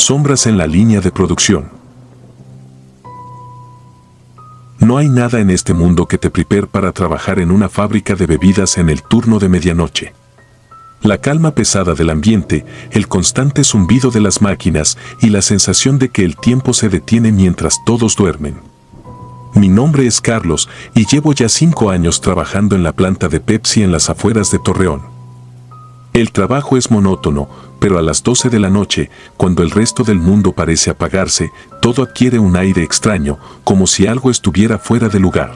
Sombras en la línea de producción. No hay nada en este mundo que te prepare para trabajar en una fábrica de bebidas en el turno de medianoche. La calma pesada del ambiente, el constante zumbido de las máquinas y la sensación de que el tiempo se detiene mientras todos duermen. Mi nombre es Carlos y llevo ya 5 años trabajando en la planta de Pepsi en las afueras de Torreón. El trabajo es monótono, pero a las 12 de la noche, cuando el resto del mundo parece apagarse, todo adquiere un aire extraño, como si algo estuviera fuera de lugar.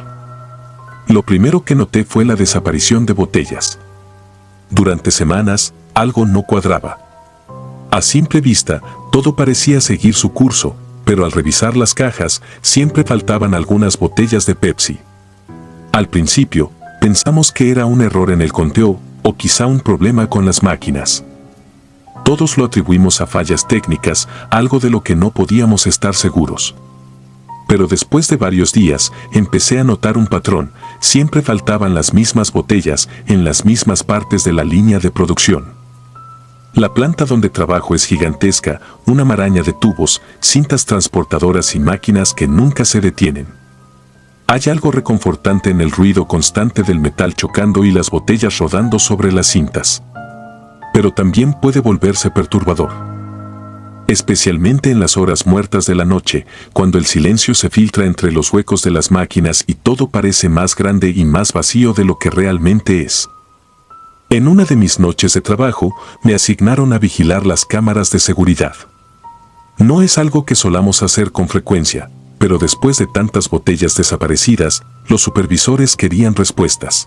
Lo primero que noté fue la desaparición de botellas. Durante semanas, algo no cuadraba. A simple vista, todo parecía seguir su curso, pero al revisar las cajas, siempre faltaban algunas botellas de Pepsi. Al principio, pensamos que era un error en el conteo, o quizá un problema con las máquinas. Todos lo atribuimos a fallas técnicas, algo de lo que no podíamos estar seguros. Pero después de varios días, empecé a notar un patrón. Siempre faltaban las mismas botellas en las mismas partes de la línea de producción. La planta donde trabajo es gigantesca, una maraña de tubos, cintas transportadoras y máquinas que nunca se detienen. Hay algo reconfortante en el ruido constante del metal chocando y las botellas rodando sobre las cintas. Pero también puede volverse perturbador. Especialmente en las horas muertas de la noche, cuando el silencio se filtra entre los huecos de las máquinas y todo parece más grande y más vacío de lo que realmente es. En una de mis noches de trabajo, me asignaron a vigilar las cámaras de seguridad. No es algo que solamos hacer con frecuencia, pero después de tantas botellas desaparecidas, los supervisores querían respuestas.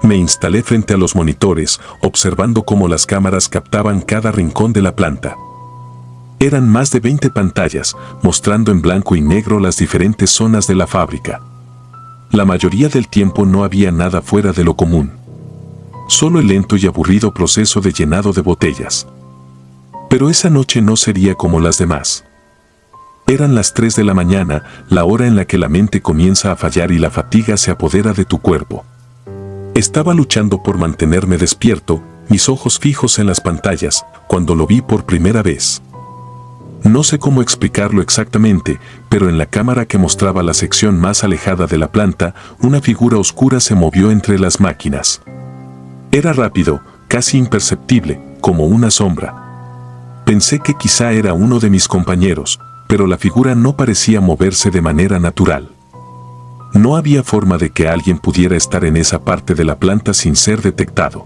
Me instalé frente a los monitores, observando cómo las cámaras captaban cada rincón de la planta. Eran más de 20 pantallas, mostrando en blanco y negro las diferentes zonas de la fábrica. La mayoría del tiempo no había nada fuera de lo común. Solo el lento y aburrido proceso de llenado de botellas. Pero esa noche no sería como las demás. Eran las 3 de la mañana, la hora en la que la mente comienza a fallar y la fatiga se apodera de tu cuerpo. Estaba luchando por mantenerme despierto, mis ojos fijos en las pantallas, cuando lo vi por primera vez. No sé cómo explicarlo exactamente, pero en la cámara que mostraba la sección más alejada de la planta, una figura oscura se movió entre las máquinas. Era rápido, casi imperceptible, como una sombra. Pensé que quizá era uno de mis compañeros, pero la figura no parecía moverse de manera natural. No había forma de que alguien pudiera estar en esa parte de la planta sin ser detectado.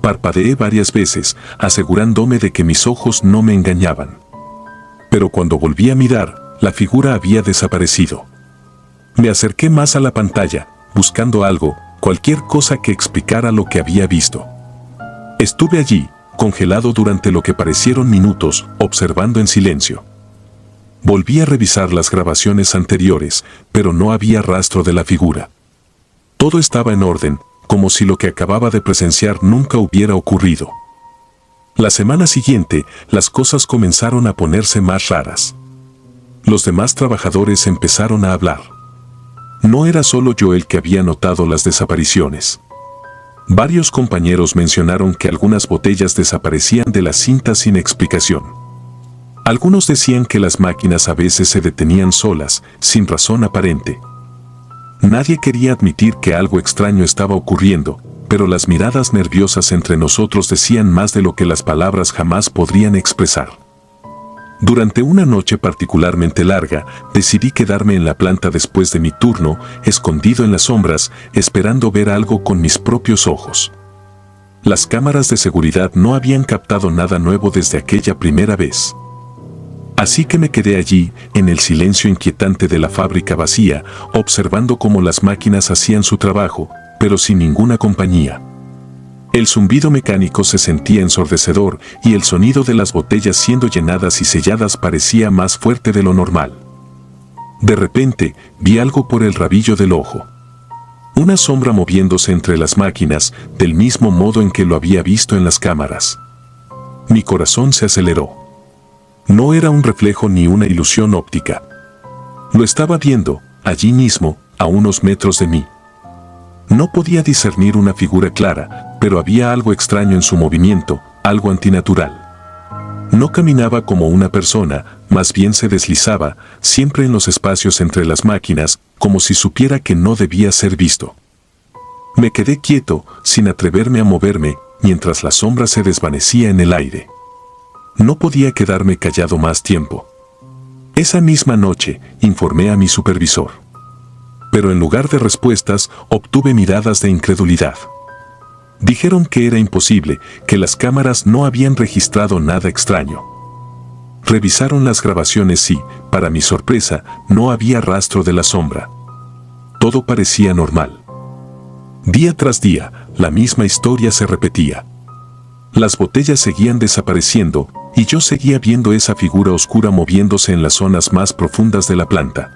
Parpadeé varias veces, asegurándome de que mis ojos no me engañaban. Pero cuando volví a mirar, la figura había desaparecido. Me acerqué más a la pantalla, buscando algo, cualquier cosa que explicara lo que había visto. Estuve allí, congelado durante lo que parecieron minutos, observando en silencio. Volví a revisar las grabaciones anteriores, pero no había rastro de la figura. Todo estaba en orden, como si lo que acababa de presenciar nunca hubiera ocurrido. La semana siguiente, las cosas comenzaron a ponerse más raras. Los demás trabajadores empezaron a hablar. No era solo yo el que había notado las desapariciones. Varios compañeros mencionaron que algunas botellas desaparecían de las cintas sin explicación. Algunos decían que las máquinas a veces se detenían solas, sin razón aparente. Nadie quería admitir que algo extraño estaba ocurriendo, pero las miradas nerviosas entre nosotros decían más de lo que las palabras jamás podrían expresar. Durante una noche particularmente larga, decidí quedarme en la planta después de mi turno, escondido en las sombras, esperando ver algo con mis propios ojos. Las cámaras de seguridad no habían captado nada nuevo desde aquella primera vez. Así que me quedé allí, en el silencio inquietante de la fábrica vacía, observando cómo las máquinas hacían su trabajo, pero sin ninguna compañía. El zumbido mecánico se sentía ensordecedor y el sonido de las botellas siendo llenadas y selladas parecía más fuerte de lo normal. De repente, vi algo por el rabillo del ojo. Una sombra moviéndose entre las máquinas, del mismo modo en que lo había visto en las cámaras. Mi corazón se aceleró. No era un reflejo ni una ilusión óptica. Lo estaba viendo, allí mismo, a unos metros de mí. No podía discernir una figura clara, pero había algo extraño en su movimiento, algo antinatural. No caminaba como una persona, más bien se deslizaba, siempre en los espacios entre las máquinas, como si supiera que no debía ser visto. Me quedé quieto, sin atreverme a moverme, mientras la sombra se desvanecía en el aire. No podía quedarme callado más tiempo. Esa misma noche, informé a mi supervisor. Pero en lugar de respuestas, obtuve miradas de incredulidad. Dijeron que era imposible, que las cámaras no habían registrado nada extraño. Revisaron las grabaciones y, para mi sorpresa, no había rastro de la sombra. Todo parecía normal. Día tras día, la misma historia se repetía. Las botellas seguían desapareciendo, y yo seguía viendo esa figura oscura moviéndose en las zonas más profundas de la planta.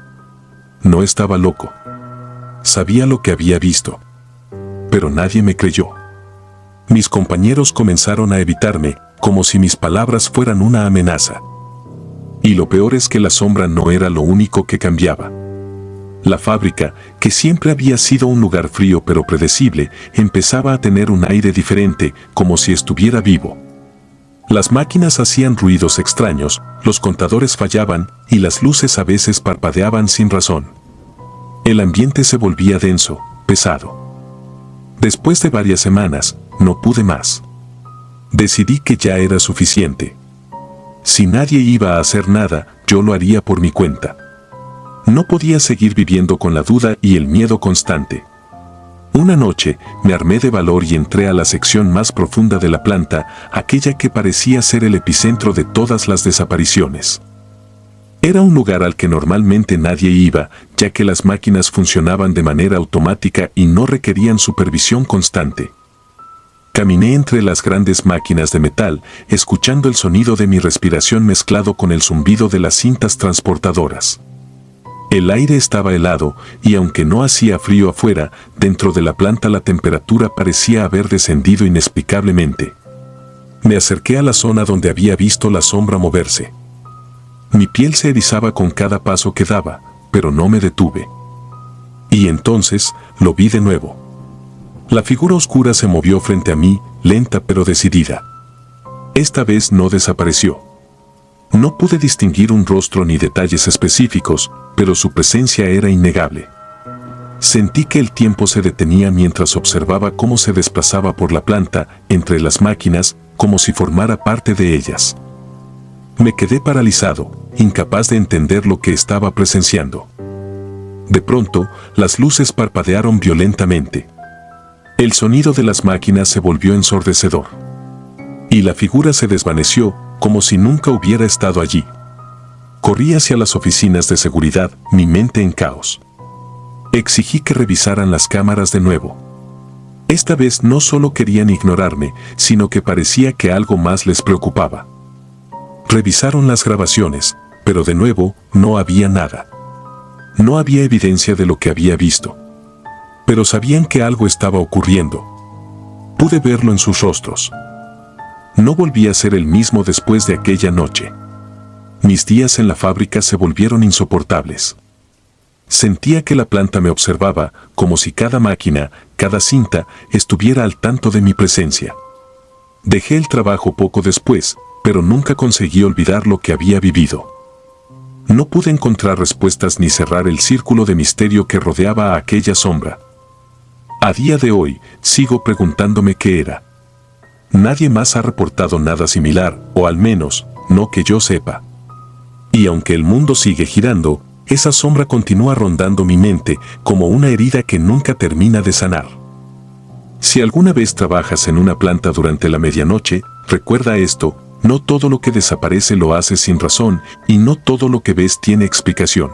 No estaba loco. Sabía lo que había visto. Pero nadie me creyó. Mis compañeros comenzaron a evitarme, como si mis palabras fueran una amenaza. Y lo peor es que la sombra no era lo único que cambiaba. La fábrica, que siempre había sido un lugar frío pero predecible, empezaba a tener un aire diferente, como si estuviera vivo. Las máquinas hacían ruidos extraños, los contadores fallaban y las luces a veces parpadeaban sin razón. El ambiente se volvía denso, pesado. Después de varias semanas, no pude más. Decidí que ya era suficiente. Si nadie iba a hacer nada, yo lo haría por mi cuenta. No podía seguir viviendo con la duda y el miedo constante. Una noche, me armé de valor y entré a la sección más profunda de la planta, aquella que parecía ser el epicentro de todas las desapariciones. Era un lugar al que normalmente nadie iba, ya que las máquinas funcionaban de manera automática y no requerían supervisión constante. Caminé entre las grandes máquinas de metal, escuchando el sonido de mi respiración mezclado con el zumbido de las cintas transportadoras. El aire estaba helado, y aunque no hacía frío afuera, dentro de la planta la temperatura parecía haber descendido inexplicablemente. Me acerqué a la zona donde había visto la sombra moverse. Mi piel se erizaba con cada paso que daba, pero no me detuve. Y entonces, lo vi de nuevo. La figura oscura se movió frente a mí, lenta pero decidida. Esta vez no desapareció. No pude distinguir un rostro ni detalles específicos, pero su presencia era innegable. Sentí que el tiempo se detenía mientras observaba cómo se desplazaba por la planta, entre las máquinas, como si formara parte de ellas. Me quedé paralizado, incapaz de entender lo que estaba presenciando. De pronto, las luces parpadearon violentamente. El sonido de las máquinas se volvió ensordecedor. Y la figura se desvaneció, como si nunca hubiera estado allí. Corrí hacia las oficinas de seguridad, mi mente en caos. Exigí que revisaran las cámaras de nuevo. Esta vez no solo querían ignorarme, sino que parecía que algo más les preocupaba. Revisaron las grabaciones, pero de nuevo no había nada. No había evidencia de lo que había visto. Pero sabían que algo estaba ocurriendo. Pude verlo en sus rostros. No volví a ser el mismo después de aquella noche. Mis días en la fábrica se volvieron insoportables. Sentía que la planta me observaba, como si cada máquina, cada cinta, estuviera al tanto de mi presencia. Dejé el trabajo poco después, pero nunca conseguí olvidar lo que había vivido. No pude encontrar respuestas ni cerrar el círculo de misterio que rodeaba a aquella sombra. A día de hoy, sigo preguntándome qué era. Nadie más ha reportado nada similar, o al menos, no que yo sepa. Y aunque el mundo sigue girando, esa sombra continúa rondando mi mente como una herida que nunca termina de sanar. Si alguna vez trabajas en una planta durante la medianoche, recuerda esto: no todo lo que desaparece lo hace sin razón, y no todo lo que ves tiene explicación.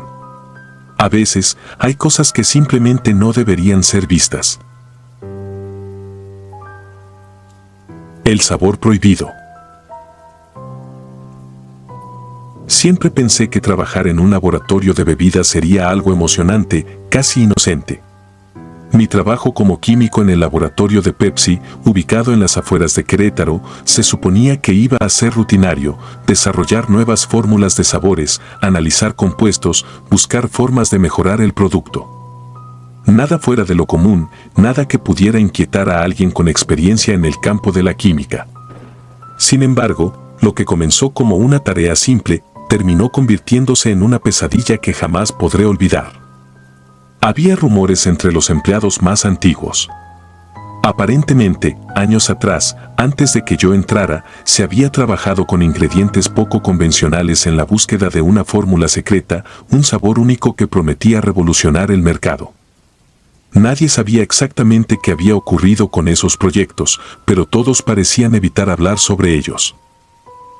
A veces, hay cosas que simplemente no deberían ser vistas. El sabor prohibido. Siempre pensé que trabajar en un laboratorio de bebidas sería algo emocionante, casi inocente. Mi trabajo como químico en el laboratorio de Pepsi, ubicado en las afueras de Querétaro, se suponía que iba a ser rutinario: desarrollar nuevas fórmulas de sabores, analizar compuestos, buscar formas de mejorar el producto. Nada fuera de lo común, nada que pudiera inquietar a alguien con experiencia en el campo de la química. Sin embargo, lo que comenzó como una tarea simple, terminó convirtiéndose en una pesadilla que jamás podré olvidar. Había rumores entre los empleados más antiguos. Aparentemente, años atrás, antes de que yo entrara, se había trabajado con ingredientes poco convencionales en la búsqueda de una fórmula secreta, un sabor único que prometía revolucionar el mercado. Nadie sabía exactamente qué había ocurrido con esos proyectos, pero todos parecían evitar hablar sobre ellos.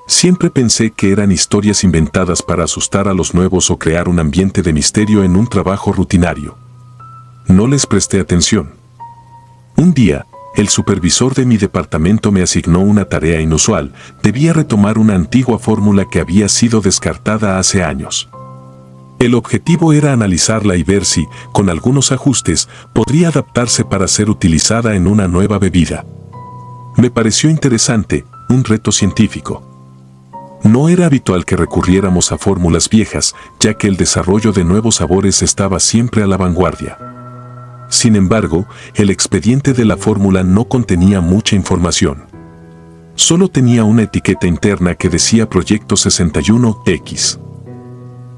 Siempre pensé que eran historias inventadas para asustar a los nuevos o crear un ambiente de misterio en un trabajo rutinario. No les presté atención. Un día, el supervisor de mi departamento me asignó una tarea inusual. Debía retomar una antigua fórmula que había sido descartada hace años. El objetivo era analizarla y ver si, con algunos ajustes, podría adaptarse para ser utilizada en una nueva bebida. Me pareció interesante, un reto científico. No era habitual que recurriéramos a fórmulas viejas, ya que el desarrollo de nuevos sabores estaba siempre a la vanguardia. Sin embargo, el expediente de la fórmula no contenía mucha información. Solo tenía una etiqueta interna que decía Proyecto 61X.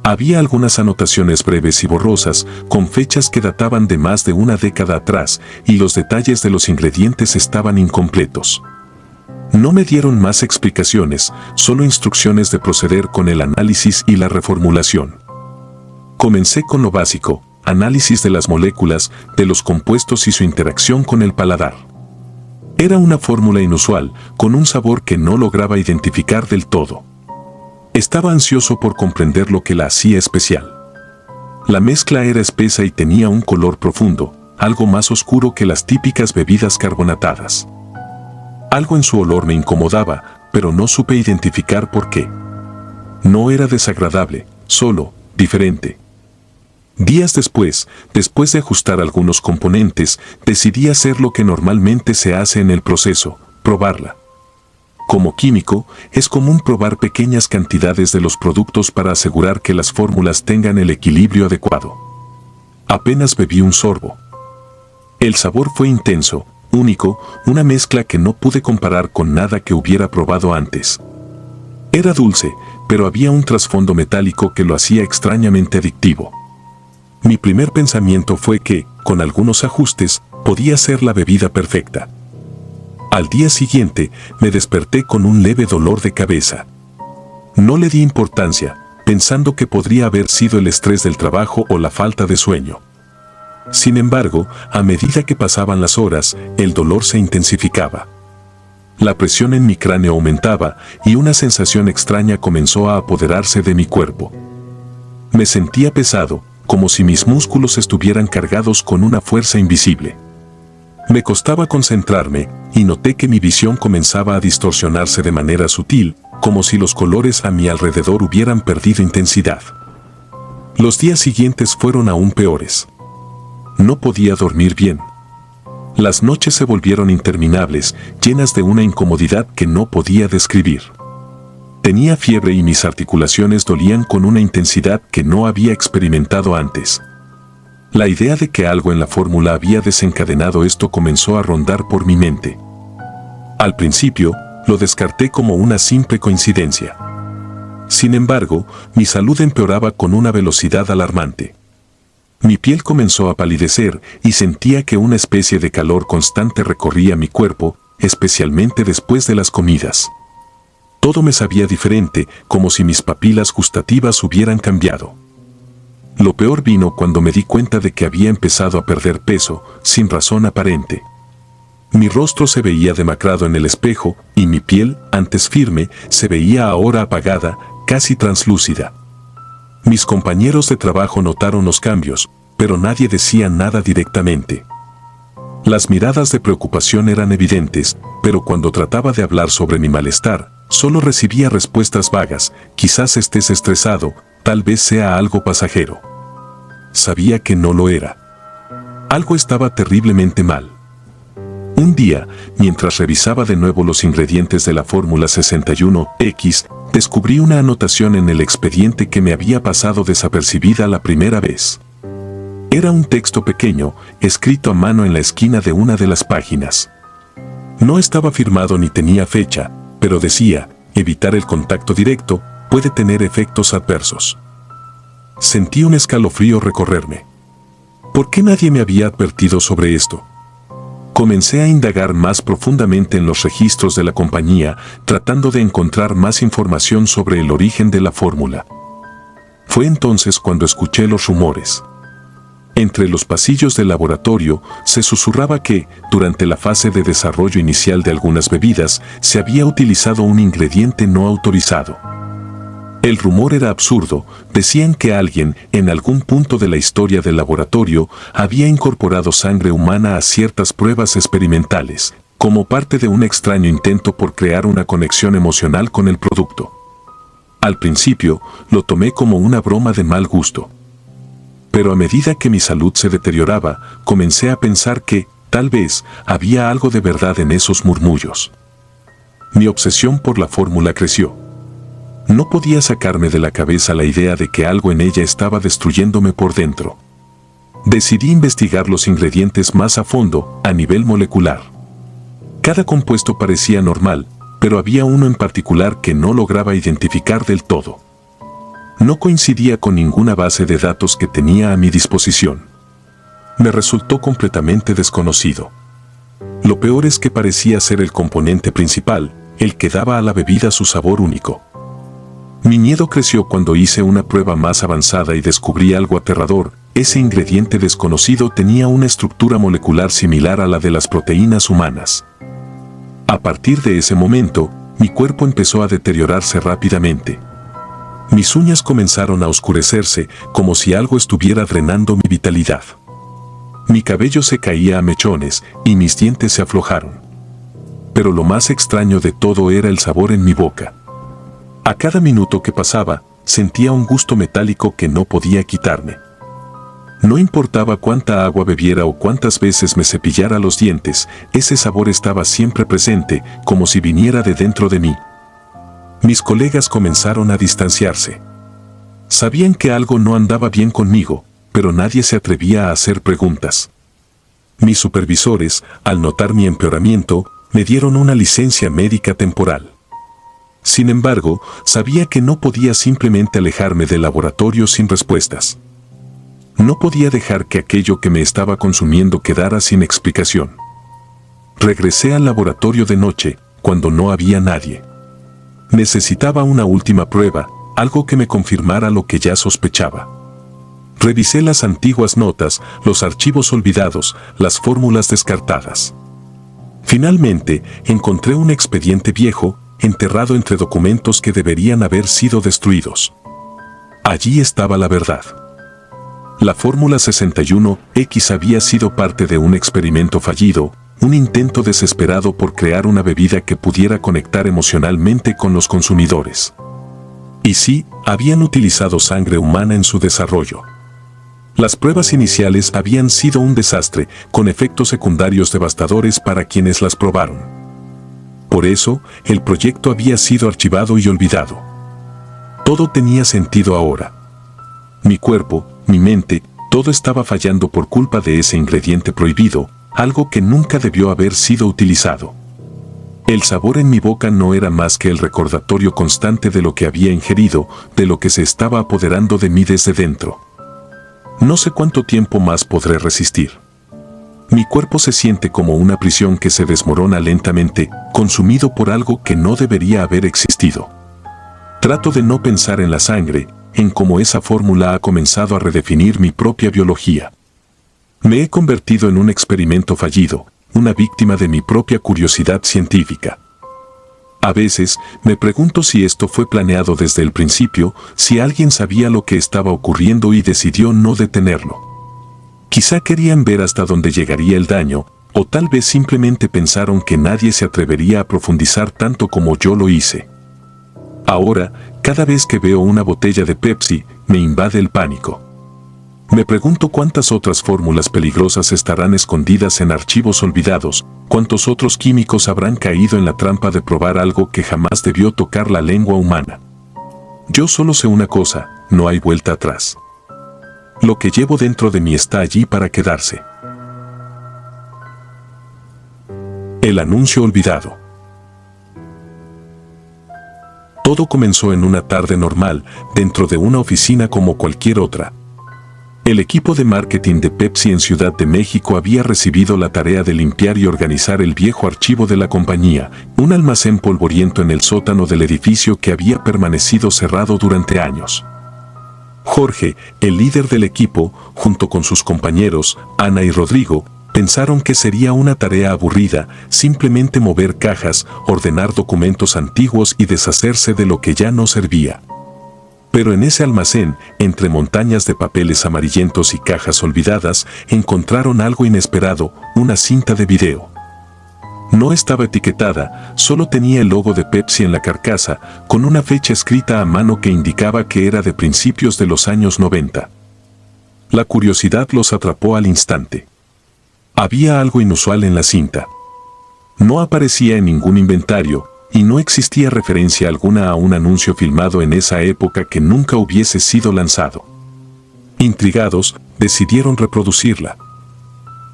Había algunas anotaciones breves y borrosas, con fechas que databan de más de una década atrás, y los detalles de los ingredientes estaban incompletos. No me dieron más explicaciones, solo instrucciones de proceder con el análisis y la reformulación. Comencé con lo básico, análisis de las moléculas, de los compuestos y su interacción con el paladar. Era una fórmula inusual, con un sabor que no lograba identificar del todo. Estaba ansioso por comprender lo que la hacía especial. La mezcla era espesa y tenía un color profundo, algo más oscuro que las típicas bebidas carbonatadas. Algo en su olor me incomodaba, pero no supe identificar por qué. No era desagradable, solo diferente. Días después de ajustar algunos componentes, decidí hacer lo que normalmente se hace en el proceso, probarla. Como químico, es común probar pequeñas cantidades de los productos para asegurar que las fórmulas tengan el equilibrio adecuado. Apenas bebí un sorbo. El sabor fue intenso, único, una mezcla que no pude comparar con nada que hubiera probado antes. Era dulce, pero había un trasfondo metálico que lo hacía extrañamente adictivo. Mi primer pensamiento fue que, con algunos ajustes, podía ser la bebida perfecta. Al día siguiente, me desperté con un leve dolor de cabeza. No le di importancia, pensando que podría haber sido el estrés del trabajo o la falta de sueño. Sin embargo, a medida que pasaban las horas, el dolor se intensificaba. La presión en mi cráneo aumentaba y una sensación extraña comenzó a apoderarse de mi cuerpo. Me sentía pesado, como si mis músculos estuvieran cargados con una fuerza invisible. Me costaba concentrarme y noté que mi visión comenzaba a distorsionarse de manera sutil, como si los colores a mi alrededor hubieran perdido intensidad. Los días siguientes fueron aún peores. No podía dormir bien. Las noches se volvieron interminables, llenas de una incomodidad que no podía describir. Tenía fiebre y mis articulaciones dolían con una intensidad que no había experimentado antes. La idea de que algo en la fórmula había desencadenado esto comenzó a rondar por mi mente. Al principio, lo descarté como una simple coincidencia. Sin embargo, mi salud empeoraba con una velocidad alarmante. Mi piel comenzó a palidecer y sentía que una especie de calor constante recorría mi cuerpo, especialmente después de las comidas. Todo me sabía diferente, como si mis papilas gustativas hubieran cambiado. Lo peor vino cuando me di cuenta de que había empezado a perder peso, sin razón aparente. Mi rostro se veía demacrado en el espejo, y mi piel, antes firme, se veía ahora apagada, casi translúcida. Mis compañeros de trabajo notaron los cambios, pero nadie decía nada directamente. Las miradas de preocupación eran evidentes, pero cuando trataba de hablar sobre mi malestar, solo recibía respuestas vagas: quizás estés estresado, tal vez sea algo pasajero. Sabía que no lo era. Algo estaba terriblemente mal. Un día, mientras revisaba de nuevo los ingredientes de la fórmula 61X, descubrí una anotación en el expediente que me había pasado desapercibida la primera vez. Era un texto pequeño, escrito a mano en la esquina de una de las páginas. No estaba firmado ni tenía fecha, pero decía: evitar el contacto directo puede tener efectos adversos. Sentí un escalofrío recorrerme. ¿Por qué nadie me había advertido sobre esto? Comencé a indagar más profundamente en los registros de la compañía, tratando de encontrar más información sobre el origen de la fórmula. Fue entonces cuando escuché los rumores. Entre los pasillos del laboratorio se susurraba que, durante la fase de desarrollo inicial de algunas bebidas, se había utilizado un ingrediente no autorizado. El rumor era absurdo, decían que alguien, en algún punto de la historia del laboratorio, había incorporado sangre humana a ciertas pruebas experimentales, como parte de un extraño intento por crear una conexión emocional con el producto. Al principio, lo tomé como una broma de mal gusto. Pero a medida que mi salud se deterioraba, comencé a pensar que, tal vez, había algo de verdad en esos murmullos. Mi obsesión por la fórmula creció. No podía sacarme de la cabeza la idea de que algo en ella estaba destruyéndome por dentro. Decidí investigar los ingredientes más a fondo, a nivel molecular. Cada compuesto parecía normal, pero había uno en particular que no lograba identificar del todo. No coincidía con ninguna base de datos que tenía a mi disposición. Me resultó completamente desconocido. Lo peor es que parecía ser el componente principal, el que daba a la bebida su sabor único. Mi miedo creció cuando hice una prueba más avanzada y descubrí algo aterrador. Ese ingrediente desconocido tenía una estructura molecular similar a la de las proteínas humanas. A partir de ese momento, mi cuerpo empezó a deteriorarse rápidamente. Mis uñas comenzaron a oscurecerse, como si algo estuviera drenando mi vitalidad. Mi cabello se caía a mechones y mis dientes se aflojaron. Pero lo más extraño de todo era el sabor en mi boca. A cada minuto que pasaba, sentía un gusto metálico que no podía quitarme. No importaba cuánta agua bebiera o cuántas veces me cepillara los dientes, ese sabor estaba siempre presente, como si viniera de dentro de mí. Mis colegas comenzaron a distanciarse. Sabían que algo no andaba bien conmigo, pero nadie se atrevía a hacer preguntas. Mis supervisores, al notar mi empeoramiento, me dieron una licencia médica temporal. Sin embargo, sabía que no podía simplemente alejarme del laboratorio sin respuestas. No podía dejar que aquello que me estaba consumiendo quedara sin explicación. Regresé al laboratorio de noche, cuando no había nadie. Necesitaba una última prueba, algo que me confirmara lo que ya sospechaba. Revisé las antiguas notas, los archivos olvidados, las fórmulas descartadas. Finalmente, encontré un expediente viejo, enterrado entre documentos que deberían haber sido destruidos. Allí estaba la verdad. La fórmula 61X había sido parte de un experimento fallido, un intento desesperado por crear una bebida que pudiera conectar emocionalmente con los consumidores. Y sí, habían utilizado sangre humana en su desarrollo. Las pruebas iniciales habían sido un desastre, con efectos secundarios devastadores para quienes las probaron. Por eso, el proyecto había sido archivado y olvidado. Todo tenía sentido ahora. Mi cuerpo, mi mente, todo estaba fallando por culpa de ese ingrediente prohibido, algo que nunca debió haber sido utilizado. El sabor en mi boca no era más que el recordatorio constante de lo que había ingerido, de lo que se estaba apoderando de mí desde dentro. No sé cuánto tiempo más podré resistir. Mi cuerpo se siente como una prisión que se desmorona lentamente, consumido por algo que no debería haber existido. Trato de no pensar en la sangre, en cómo esa fórmula ha comenzado a redefinir mi propia biología. Me he convertido en un experimento fallido, una víctima de mi propia curiosidad científica. A veces, me pregunto si esto fue planeado desde el principio, si alguien sabía lo que estaba ocurriendo y decidió no detenerlo. Quizá querían ver hasta dónde llegaría el daño, o tal vez simplemente pensaron que nadie se atrevería a profundizar tanto como yo lo hice. Ahora, cada vez que veo una botella de Pepsi, me invade el pánico. Me pregunto cuántas otras fórmulas peligrosas estarán escondidas en archivos olvidados, cuántos otros químicos habrán caído en la trampa de probar algo que jamás debió tocar la lengua humana. Yo solo sé una cosa, no hay vuelta atrás. Lo que llevo dentro de mí está allí para quedarse. El anuncio olvidado. Todo comenzó en una tarde normal, dentro de una oficina como cualquier otra. El equipo de marketing de Pepsi en Ciudad de México había recibido la tarea de limpiar y organizar el viejo archivo de la compañía, un almacén polvoriento en el sótano del edificio que había permanecido cerrado durante años. Jorge, el líder del equipo, junto con sus compañeros, Ana y Rodrigo, pensaron que sería una tarea aburrida, simplemente mover cajas, ordenar documentos antiguos y deshacerse de lo que ya no servía. Pero en ese almacén, entre montañas de papeles amarillentos y cajas olvidadas, encontraron algo inesperado, una cinta de video. No estaba etiquetada, solo tenía el logo de Pepsi en la carcasa, con una fecha escrita a mano que indicaba que era de principios de los años 90. La curiosidad los atrapó al instante. Había algo inusual en la cinta. No aparecía en ningún inventario, y no existía referencia alguna a un anuncio filmado en esa época que nunca hubiese sido lanzado. Intrigados, decidieron reproducirla.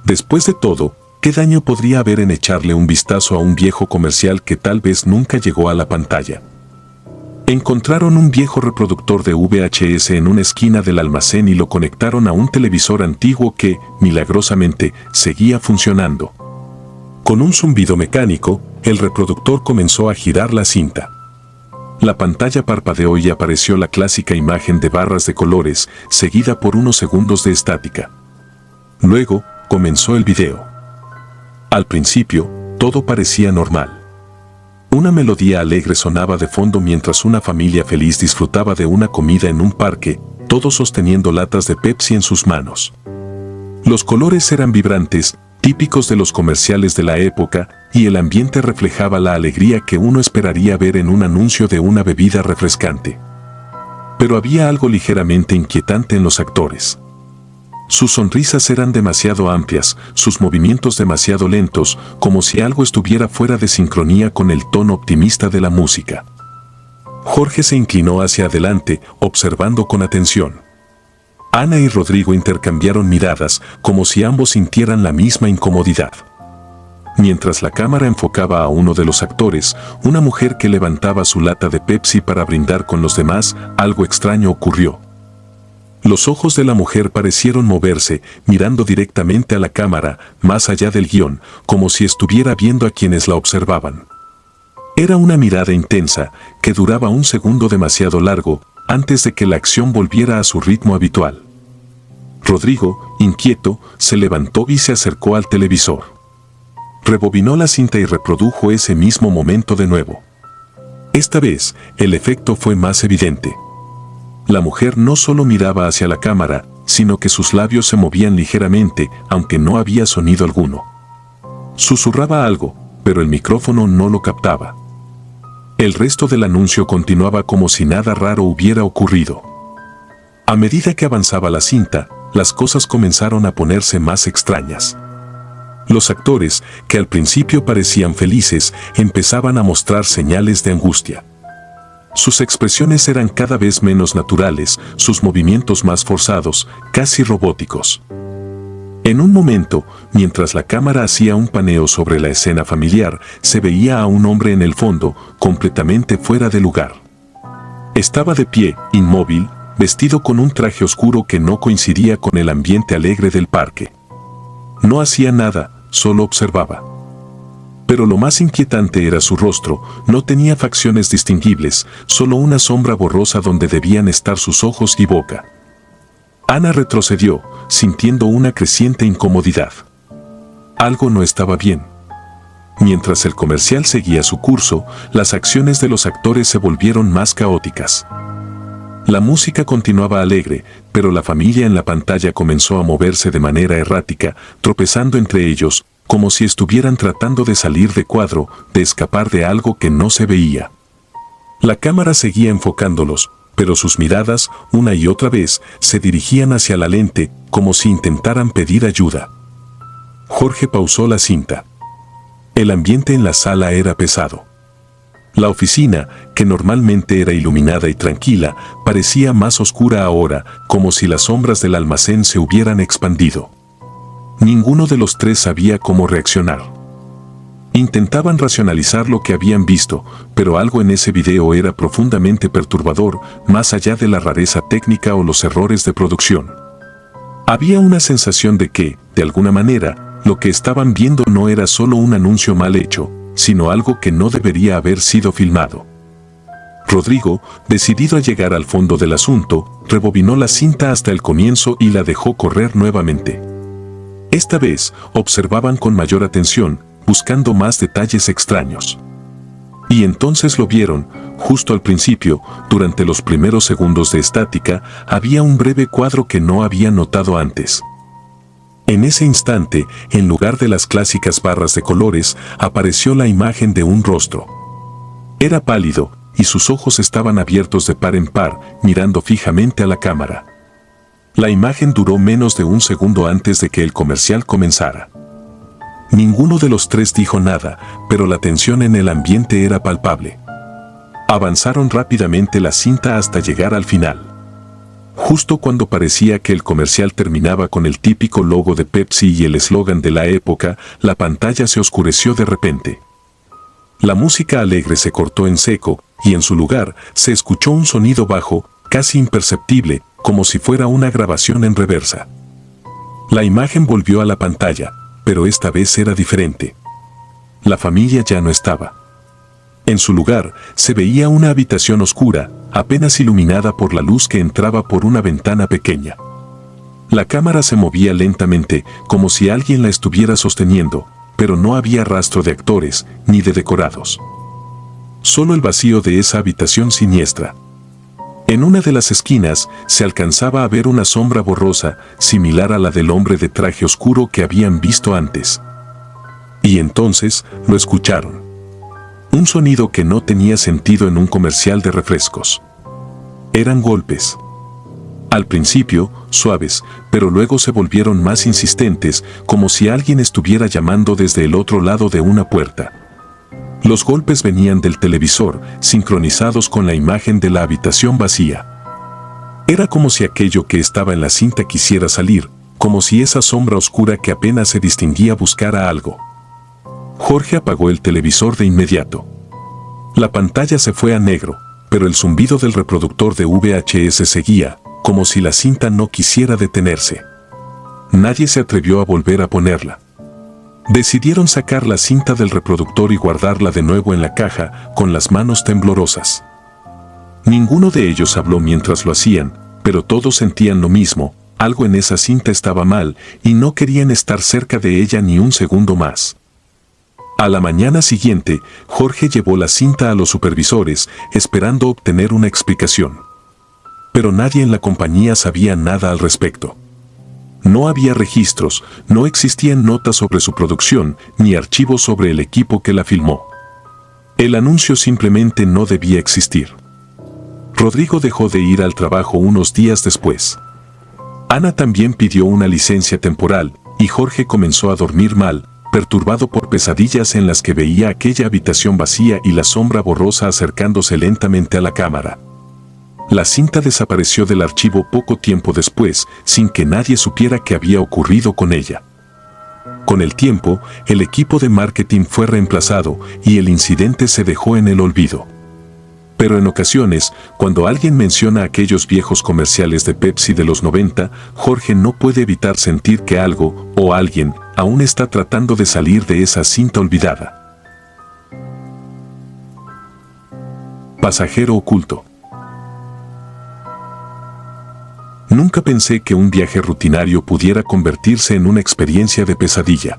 Después de todo, ¿qué daño podría haber en echarle un vistazo a un viejo comercial que tal vez nunca llegó a la pantalla? Encontraron un viejo reproductor de VHS en una esquina del almacén y lo conectaron a un televisor antiguo que, milagrosamente, seguía funcionando. Con un zumbido mecánico, el reproductor comenzó a girar la cinta. La pantalla parpadeó y apareció la clásica imagen de barras de colores, seguida por unos segundos de estática. Luego, comenzó el video. Al principio, todo parecía normal. Una melodía alegre sonaba de fondo mientras una familia feliz disfrutaba de una comida en un parque, todos sosteniendo latas de Pepsi en sus manos. Los colores eran vibrantes, típicos de los comerciales de la época, y el ambiente reflejaba la alegría que uno esperaría ver en un anuncio de una bebida refrescante. Pero había algo ligeramente inquietante en los actores. Sus sonrisas eran demasiado amplias, sus movimientos demasiado lentos, como si algo estuviera fuera de sincronía con el tono optimista de la música. Jorge se inclinó hacia adelante, observando con atención. Ana y Rodrigo intercambiaron miradas, como si ambos sintieran la misma incomodidad. Mientras la cámara enfocaba a uno de los actores, una mujer que levantaba su lata de Pepsi para brindar con los demás, algo extraño ocurrió. Los ojos de la mujer parecieron moverse, mirando directamente a la cámara, más allá del guión, como si estuviera viendo a quienes la observaban. Era una mirada intensa, que duraba un segundo demasiado largo, antes de que la acción volviera a su ritmo habitual. Rodrigo, inquieto, se levantó y se acercó al televisor. Rebobinó la cinta y reprodujo ese mismo momento de nuevo. Esta vez, el efecto fue más evidente. La mujer no solo miraba hacia la cámara, sino que sus labios se movían ligeramente, aunque no había sonido alguno. Susurraba algo, pero el micrófono no lo captaba. El resto del anuncio continuaba como si nada raro hubiera ocurrido. A medida que avanzaba la cinta, las cosas comenzaron a ponerse más extrañas. Los actores, que al principio parecían felices, empezaban a mostrar señales de angustia. Sus expresiones eran cada vez menos naturales, sus movimientos más forzados, casi robóticos. En un momento, mientras la cámara hacía un paneo sobre la escena familiar, se veía a un hombre en el fondo, completamente fuera de lugar. Estaba de pie, inmóvil, vestido con un traje oscuro que no coincidía con el ambiente alegre del parque. No hacía nada, solo observaba. Pero lo más inquietante era su rostro, no tenía facciones distinguibles, solo una sombra borrosa donde debían estar sus ojos y boca. Ana retrocedió, sintiendo una creciente incomodidad. Algo no estaba bien. Mientras el comercial seguía su curso, las acciones de los actores se volvieron más caóticas. La música continuaba alegre, pero la familia en la pantalla comenzó a moverse de manera errática, tropezando entre ellos, como si estuvieran tratando de salir de cuadro, de escapar de algo que no se veía. La cámara seguía enfocándolos, pero sus miradas, una y otra vez, se dirigían hacia la lente, como si intentaran pedir ayuda. Jorge pausó la cinta. El ambiente en la sala era pesado. La oficina, que normalmente era iluminada y tranquila, parecía más oscura ahora, como si las sombras del almacén se hubieran expandido. Ninguno de los tres sabía cómo reaccionar. Intentaban racionalizar lo que habían visto, pero algo en ese video era profundamente perturbador, más allá de la rareza técnica o los errores de producción. Había una sensación de que, de alguna manera, lo que estaban viendo no era solo un anuncio mal hecho, sino algo que no debería haber sido filmado. Rodrigo, decidido a llegar al fondo del asunto, rebobinó la cinta hasta el comienzo y la dejó correr nuevamente. Esta vez, observaban con mayor atención, buscando más detalles extraños. Y entonces lo vieron, justo al principio, durante los primeros segundos de estática, había un breve cuadro que no habían notado antes. En ese instante, en lugar de las clásicas barras de colores, apareció la imagen de un rostro. Era pálido, y sus ojos estaban abiertos de par en par, mirando fijamente a la cámara. La imagen duró menos de un segundo antes de que el comercial comenzara. Ninguno de los tres dijo nada, pero la tensión en el ambiente era palpable. Avanzaron rápidamente la cinta hasta llegar al final. Justo cuando parecía que el comercial terminaba con el típico logo de Pepsi y el eslogan de la época, la pantalla se oscureció de repente. La música alegre se cortó en seco, y en su lugar se escuchó un sonido bajo, casi imperceptible, como si fuera una grabación en reversa. La imagen volvió a la pantalla, pero esta vez era diferente. La familia ya no estaba. En su lugar, se veía una habitación oscura, apenas iluminada por la luz que entraba por una ventana pequeña. La cámara se movía lentamente, como si alguien la estuviera sosteniendo, pero no había rastro de actores, ni de decorados. Solo el vacío de esa habitación siniestra. En una de las esquinas se alcanzaba a ver una sombra borrosa, similar a la del hombre de traje oscuro que habían visto antes. Y entonces lo escucharon. Un sonido que no tenía sentido en un comercial de refrescos. Eran golpes. Al principio, suaves, pero luego se volvieron más insistentes, como si alguien estuviera llamando desde el otro lado de una puerta. Los golpes venían del televisor, sincronizados con la imagen de la habitación vacía. Era como si aquello que estaba en la cinta quisiera salir, como si esa sombra oscura que apenas se distinguía buscara algo. Jorge apagó el televisor de inmediato. La pantalla se fue a negro, pero el zumbido del reproductor de VHS seguía, como si la cinta no quisiera detenerse. Nadie se atrevió a volver a ponerla. Decidieron sacar la cinta del reproductor y guardarla de nuevo en la caja, con las manos temblorosas. Ninguno de ellos habló mientras lo hacían, pero todos sentían lo mismo, algo en esa cinta estaba mal, y no querían estar cerca de ella ni un segundo más. A la mañana siguiente, Jorge llevó la cinta a los supervisores, esperando obtener una explicación. Pero nadie en la compañía sabía nada al respecto. No había registros, no existían notas sobre su producción, ni archivos sobre el equipo que la filmó. El anuncio simplemente no debía existir. Rodrigo dejó de ir al trabajo unos días después. Ana también pidió una licencia temporal, y Jorge comenzó a dormir mal, perturbado por pesadillas en las que veía aquella habitación vacía y la sombra borrosa acercándose lentamente a la cámara. La cinta desapareció del archivo poco tiempo después, sin que nadie supiera qué había ocurrido con ella. Con el tiempo, el equipo de marketing fue reemplazado y el incidente se dejó en el olvido. Pero en ocasiones, cuando alguien menciona aquellos viejos comerciales de Pepsi de los 90, Jorge no puede evitar sentir que algo, o alguien, aún está tratando de salir de esa cinta olvidada. Pasajero oculto. Nunca pensé que un viaje rutinario pudiera convertirse en una experiencia de pesadilla.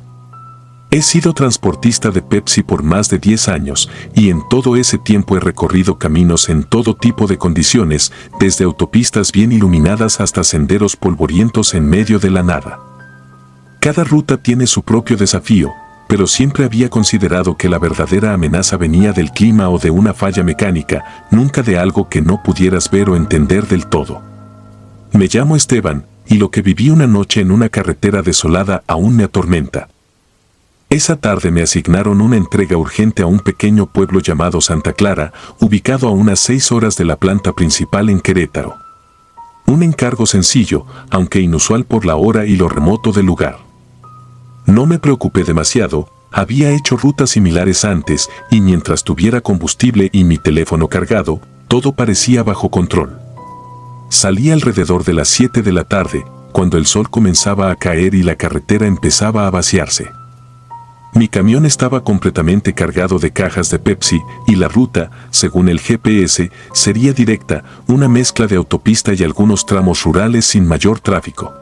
He sido transportista de Pepsi por más de 10 años y en todo ese tiempo he recorrido caminos en todo tipo de condiciones, desde autopistas bien iluminadas hasta senderos polvorientos en medio de la nada. Cada ruta tiene su propio desafío, pero siempre había considerado que la verdadera amenaza venía del clima o de una falla mecánica, nunca de algo que no pudieras ver o entender del todo. Me llamo Esteban, y lo que viví una noche en una carretera desolada aún me atormenta. Esa tarde me asignaron una entrega urgente a un pequeño pueblo llamado Santa Clara, ubicado a unas 6 horas de la planta principal en Querétaro. Un encargo sencillo, aunque inusual por la hora y lo remoto del lugar. No me preocupé demasiado, Había hecho rutas similares antes y mientras tuviera combustible y mi teléfono cargado, todo parecía bajo control. Salí alrededor de las 7 de la tarde, cuando el sol comenzaba a caer y la carretera empezaba a vaciarse. Mi camión estaba completamente cargado de cajas de Pepsi y la ruta, según el GPS, sería directa, una mezcla de autopista y algunos tramos rurales sin mayor tráfico.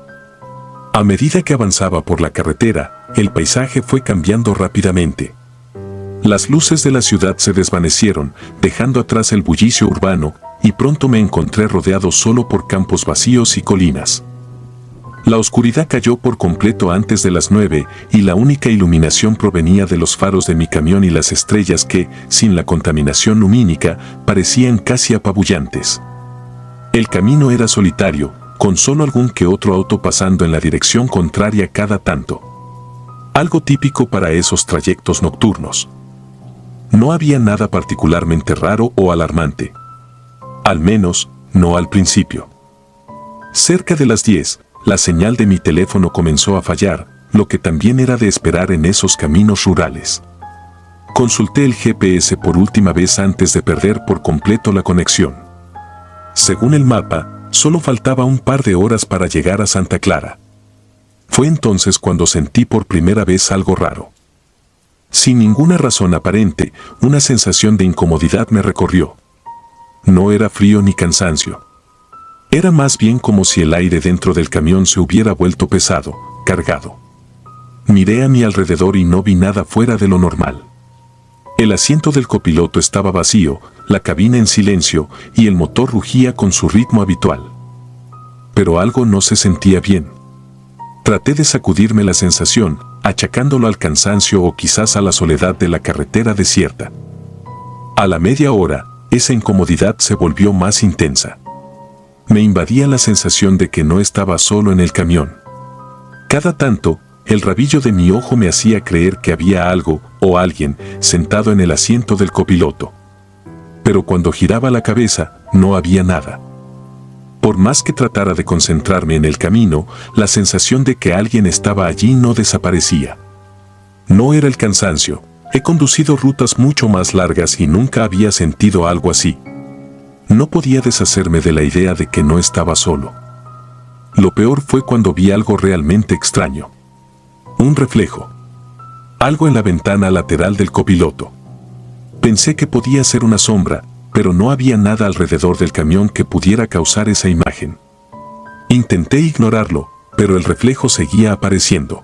A medida que avanzaba por la carretera, el paisaje fue cambiando rápidamente. Las luces de la ciudad se desvanecieron, dejando atrás el bullicio urbano, y pronto me encontré rodeado solo por campos vacíos y colinas. La oscuridad cayó por completo antes de las 9 y la única iluminación provenía de los faros de mi camión y las estrellas que, sin la contaminación lumínica, parecían casi apabullantes. El camino era solitario, con solo algún que otro auto pasando en la dirección contraria cada tanto. Algo típico para esos trayectos nocturnos. No había nada particularmente raro o alarmante. Al menos, no al principio. Cerca de las 10, la señal de mi teléfono comenzó a fallar, lo que también era de esperar en esos caminos rurales. Consulté el GPS por última vez antes de perder por completo la conexión. Según el mapa, solo faltaba un par de horas para llegar a Santa Clara. Fue entonces cuando sentí por primera vez algo raro. Sin ninguna razón aparente, una sensación de incomodidad me recorrió. No era frío ni cansancio. Era más bien como si el aire dentro del camión se hubiera vuelto pesado, cargado. Miré a mi alrededor y no vi nada fuera de lo normal. El asiento del copiloto estaba vacío, la cabina en silencio y el motor rugía con su ritmo habitual. Pero algo no se sentía bien. Traté de sacudirme la sensación, achacándolo al cansancio o quizás a la soledad de la carretera desierta. A la media hora, esa incomodidad se volvió más intensa. Me invadía la sensación de que no estaba solo en el camión. Cada tanto, el rabillo de mi ojo me hacía creer que había algo o alguien sentado en el asiento del copiloto. Pero cuando giraba la cabeza, no había nada. Por más que tratara de concentrarme en el camino, la sensación de que alguien estaba allí no desaparecía. No era el cansancio. He conducido rutas mucho más largas y nunca había sentido algo así. No podía deshacerme de la idea de que no estaba solo. Lo peor fue cuando vi algo realmente extraño. Un reflejo. Algo en la ventana lateral del copiloto. Pensé que podía ser una sombra, pero no había nada alrededor del camión que pudiera causar esa imagen. Intenté ignorarlo, pero el reflejo seguía apareciendo.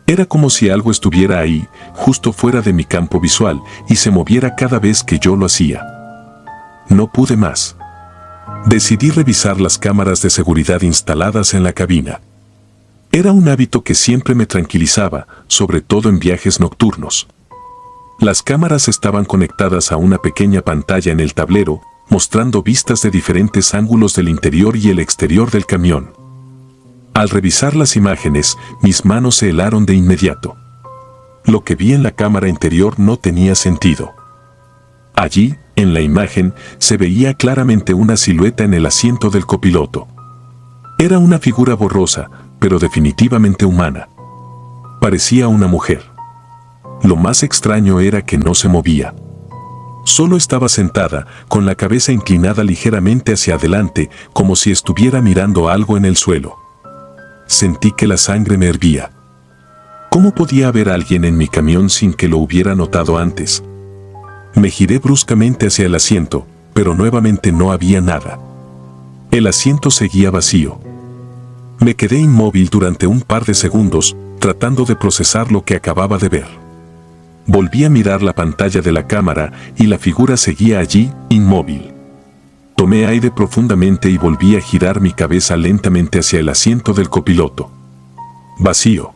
Era como si algo estuviera ahí, justo fuera de mi campo visual, y se moviera cada vez que yo lo hacía. No pude más. Decidí revisar las cámaras de seguridad instaladas en la cabina. Era un hábito que siempre me tranquilizaba, sobre todo en viajes nocturnos. Las cámaras estaban conectadas a una pequeña pantalla en el tablero, mostrando vistas de diferentes ángulos del interior y el exterior del camión. Al revisar las imágenes, mis manos se helaron de inmediato. Lo que vi en la cámara interior no tenía sentido. Allí, en la imagen, se veía claramente una silueta en el asiento del copiloto. Era una figura borrosa, pero definitivamente humana. Parecía una mujer. Lo más extraño era que no se movía. Solo estaba sentada, con la cabeza inclinada ligeramente hacia adelante, como si estuviera mirando algo en el suelo. Sentí que la sangre me hervía. ¿Cómo podía haber alguien en mi camión sin que lo hubiera notado antes? Me giré bruscamente hacia el asiento, pero nuevamente no había nada. El asiento seguía vacío. Me quedé inmóvil durante un par de segundos, tratando de procesar lo que acababa de ver. Volví a mirar la pantalla de la cámara y la figura seguía allí, inmóvil. Tomé aire profundamente y volví a girar mi cabeza lentamente hacia el asiento del copiloto. Vacío.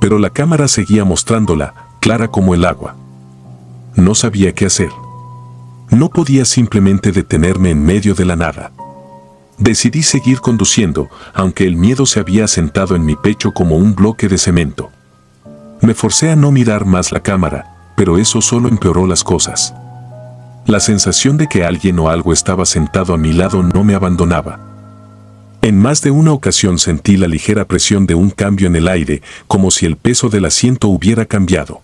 Pero la cámara seguía mostrándola, clara como el agua. No sabía qué hacer. No podía simplemente detenerme en medio de la nada. Decidí seguir conduciendo, aunque el miedo se había asentado en mi pecho como un bloque de cemento. Me forcé a no mirar más la cámara, pero eso solo empeoró las cosas. La sensación de que alguien o algo estaba sentado a mi lado no me abandonaba. En más de una ocasión sentí la ligera presión de un cambio en el aire, como si el peso del asiento hubiera cambiado.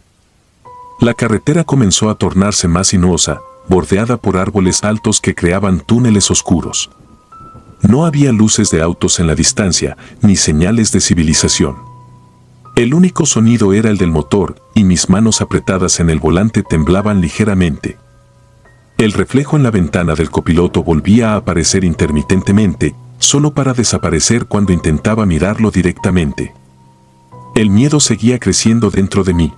La carretera comenzó a tornarse más sinuosa, bordeada por árboles altos que creaban túneles oscuros. No había luces de autos en la distancia, ni señales de civilización. El único sonido era el del motor, y mis manos apretadas en el volante temblaban ligeramente. El reflejo en la ventana del copiloto volvía a aparecer intermitentemente, solo para desaparecer cuando intentaba mirarlo directamente. El miedo seguía creciendo dentro de mí.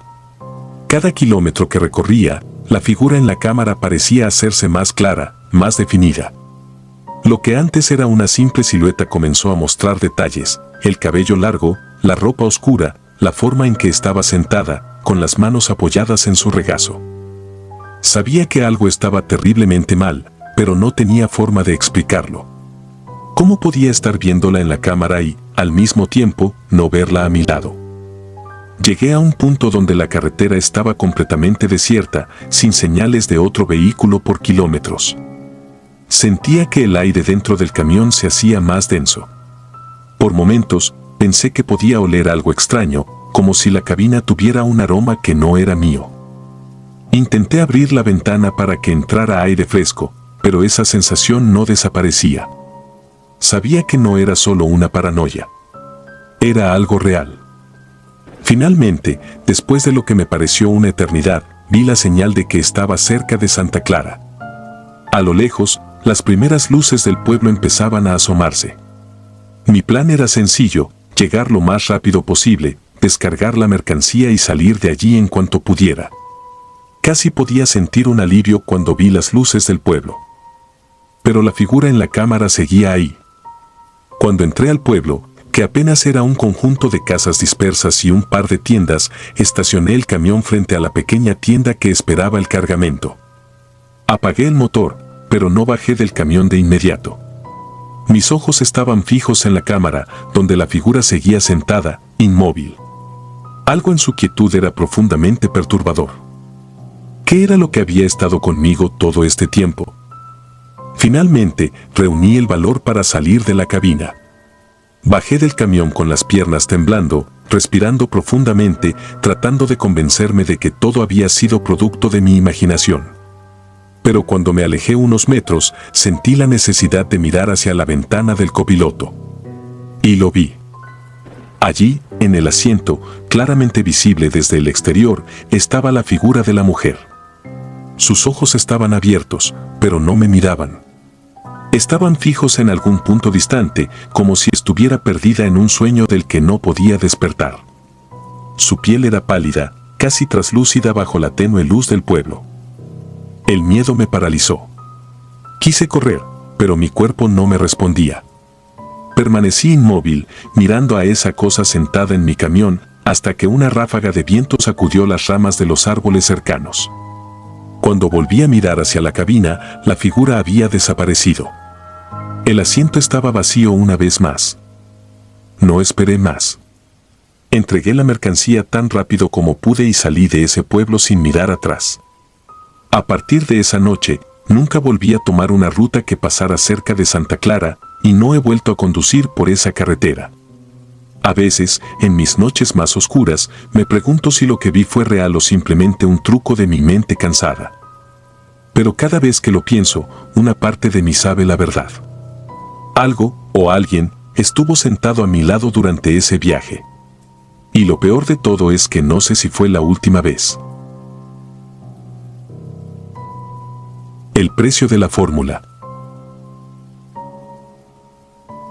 Cada kilómetro que recorría, la figura en la cámara parecía hacerse más clara, más definida. Lo que antes era una simple silueta comenzó a mostrar detalles: el cabello largo, la ropa oscura, la forma en que estaba sentada, con las manos apoyadas en su regazo. Sabía que algo estaba terriblemente mal, pero no tenía forma de explicarlo. ¿Cómo podía estar viéndola en la cámara y, al mismo tiempo, no verla a mi lado? Llegué a un punto donde la carretera estaba completamente desierta, sin señales de otro vehículo por kilómetros. Sentía que el aire dentro del camión se hacía más denso. Por momentos, pensé que podía oler algo extraño, como si la cabina tuviera un aroma que no era mío. Intenté abrir la ventana para que entrara aire fresco, pero esa sensación no desaparecía. Sabía que no era solo una paranoia. Era algo real. Finalmente, después de lo que me pareció una eternidad, vi la señal de que estaba cerca de Santa Clara. A lo lejos, las primeras luces del pueblo empezaban a asomarse. Mi plan era sencillo: llegar lo más rápido posible, descargar la mercancía y salir de allí en cuanto pudiera. Casi podía sentir un alivio cuando vi las luces del pueblo. Pero la figura en la cámara seguía ahí. Cuando entré al pueblo, que apenas era un conjunto de casas dispersas y un par de tiendas, estacioné el camión frente a la pequeña tienda que esperaba el cargamento. Apagué el motor, pero no bajé del camión de inmediato. Mis ojos estaban fijos en la cámara, donde la figura seguía sentada, inmóvil. Algo en su quietud era profundamente perturbador. ¿Qué era lo que había estado conmigo todo este tiempo? Finalmente, reuní el valor para salir de la cabina. Bajé del camión con las piernas temblando, respirando profundamente, tratando de convencerme de que todo había sido producto de mi imaginación. Pero cuando me alejé unos metros, sentí la necesidad de mirar hacia la ventana del copiloto. Y lo vi. Allí, en el asiento, claramente visible desde el exterior, estaba la figura de la mujer. Sus ojos estaban abiertos, pero no me miraban. Estaban fijos en algún punto distante, como si estuviera perdida en un sueño del que no podía despertar. Su piel era pálida, casi traslúcida bajo la tenue luz del pueblo. El miedo me paralizó. Quise correr, pero mi cuerpo no me respondía. Permanecí inmóvil, mirando a esa cosa sentada en mi camión, hasta que una ráfaga de viento sacudió las ramas de los árboles cercanos. Cuando volví a mirar hacia la cabina, la figura había desaparecido. El asiento estaba vacío una vez más. No esperé más. Entregué la mercancía tan rápido como pude y salí de ese pueblo sin mirar atrás. A partir de esa noche, nunca volví a tomar una ruta que pasara cerca de Santa Clara, y no he vuelto a conducir por esa carretera. A veces, en mis noches más oscuras, me pregunto si lo que vi fue real o simplemente un truco de mi mente cansada. Pero cada vez que lo pienso, una parte de mí sabe la verdad. Algo, o alguien, estuvo sentado a mi lado durante ese viaje. Y lo peor de todo es que no sé si fue la última vez. El precio de la fórmula.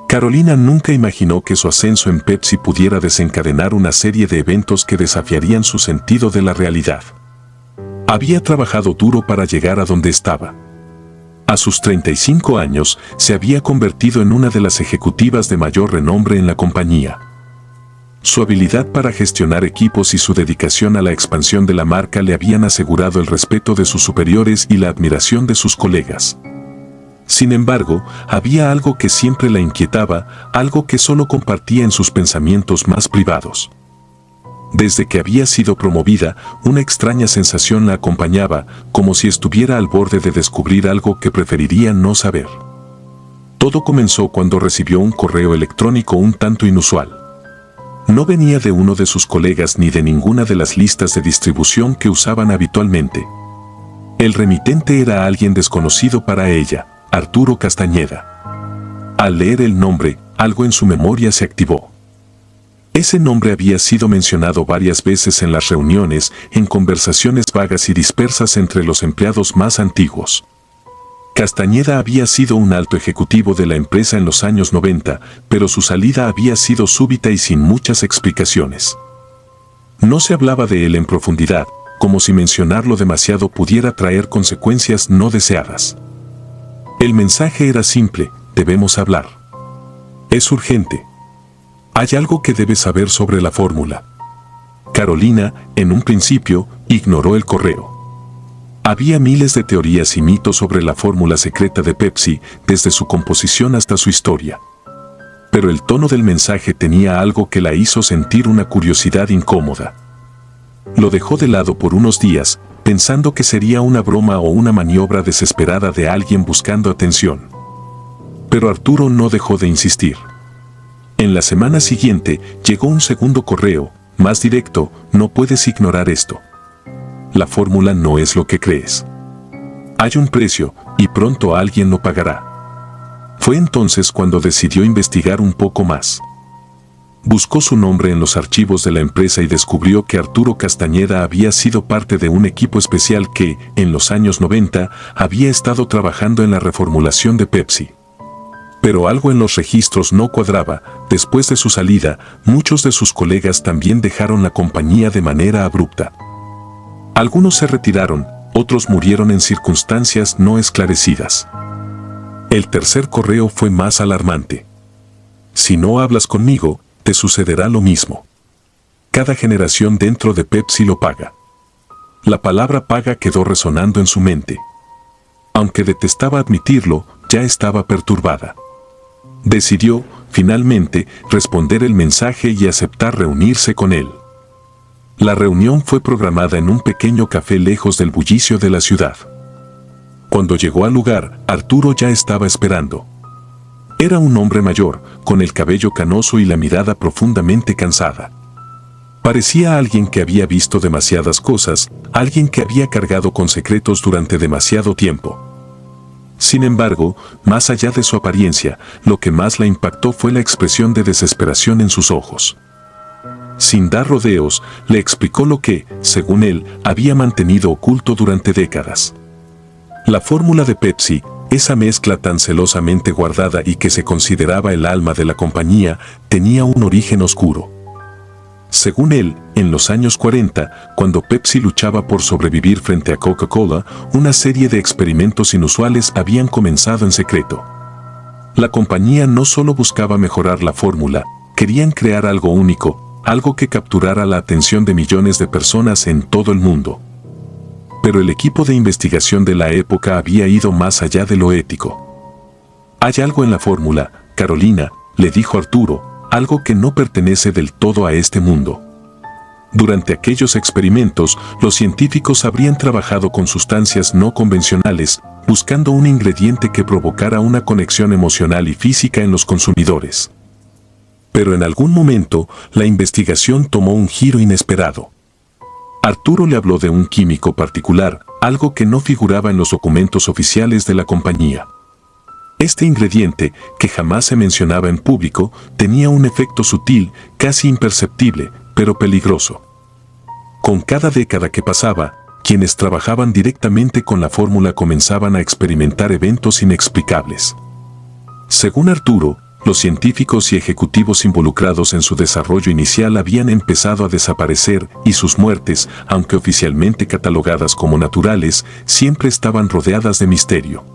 Carolina nunca imaginó que su ascenso en Pepsi pudiera desencadenar una serie de eventos que desafiarían su sentido de la realidad. Había trabajado duro para llegar a donde estaba. A sus 35 años, se había convertido en una de las ejecutivas de mayor renombre en la compañía. Su habilidad para gestionar equipos y su dedicación a la expansión de la marca le habían asegurado el respeto de sus superiores y la admiración de sus colegas. Sin embargo, había algo que siempre la inquietaba, algo que solo compartía en sus pensamientos más privados. Desde que había sido promovida, una extraña sensación la acompañaba, como si estuviera al borde de descubrir algo que preferiría no saber. Todo comenzó cuando recibió un correo electrónico un tanto inusual. No venía de uno de sus colegas ni de ninguna de las listas de distribución que usaban habitualmente. El remitente era alguien desconocido para ella, Arturo Castañeda. Al leer el nombre, algo en su memoria se activó. Ese nombre había sido mencionado varias veces en las reuniones, en conversaciones vagas y dispersas entre los empleados más antiguos. Castañeda había sido un alto ejecutivo de la empresa en los años 90, pero su salida había sido súbita y sin muchas explicaciones. No se hablaba de él en profundidad, como si mencionarlo demasiado pudiera traer consecuencias no deseadas. El mensaje era simple: debemos hablar. Es urgente. Hay algo que debes saber sobre la fórmula. Carolina, en un principio, ignoró el correo. Había miles de teorías y mitos sobre la fórmula secreta de Pepsi, desde su composición hasta su historia. Pero el tono del mensaje tenía algo que la hizo sentir una curiosidad incómoda. Lo dejó de lado por unos días, pensando que sería una broma o una maniobra desesperada de alguien buscando atención. Pero Arturo no dejó de insistir. En la semana siguiente llegó un segundo correo, más directo: no puedes ignorar esto. La fórmula no es lo que crees. Hay un precio, y pronto alguien lo pagará. Fue entonces cuando decidió investigar un poco más. Buscó su nombre en los archivos de la empresa y descubrió que Arturo Castañeda había sido parte de un equipo especial que, en los años 90, había estado trabajando en la reformulación de Pepsi. Pero algo en los registros no cuadraba. Después de su salida, muchos de sus colegas también dejaron la compañía de manera abrupta. Algunos se retiraron, otros murieron en circunstancias no esclarecidas. El tercer correo fue más alarmante. Si no hablas conmigo, te sucederá lo mismo. Cada generación dentro de Pepsi lo paga. La palabra paga quedó resonando en su mente. Aunque detestaba admitirlo, ya estaba perturbada. Decidió, finalmente, responder el mensaje y aceptar reunirse con él. La reunión fue programada en un pequeño café lejos del bullicio de la ciudad. Cuando llegó al lugar, Arturo ya estaba esperando. Era un hombre mayor, con el cabello canoso y la mirada profundamente cansada. Parecía alguien que había visto demasiadas cosas, alguien que había cargado con secretos durante demasiado tiempo. Sin embargo, más allá de su apariencia, lo que más la impactó fue la expresión de desesperación en sus ojos. Sin dar rodeos, le explicó lo que, según él, había mantenido oculto durante décadas. La fórmula de Pepsi, esa mezcla tan celosamente guardada y que se consideraba el alma de la compañía, tenía un origen oscuro. Según él, en los años 40, cuando Pepsi luchaba por sobrevivir frente a Coca-Cola, una serie de experimentos inusuales habían comenzado en secreto. La compañía no solo buscaba mejorar la fórmula, querían crear algo único, algo que capturara la atención de millones de personas en todo el mundo. Pero el equipo de investigación de la época había ido más allá de lo ético. Hay algo en la fórmula, Carolina, le dijo Arturo, algo que no pertenece del todo a este mundo. Durante aquellos experimentos, los científicos habrían trabajado con sustancias no convencionales, buscando un ingrediente que provocara una conexión emocional y física en los consumidores. Pero en algún momento, la investigación tomó un giro inesperado. Arturo le habló de un químico particular, algo que no figuraba en los documentos oficiales de la compañía. Este ingrediente, que jamás se mencionaba en público, tenía un efecto sutil, casi imperceptible, pero peligroso. Con cada década que pasaba, quienes trabajaban directamente con la fórmula comenzaban a experimentar eventos inexplicables. Según Arturo, los científicos y ejecutivos involucrados en su desarrollo inicial habían empezado a desaparecer y sus muertes, aunque oficialmente catalogadas como naturales, siempre estaban rodeadas de misterio.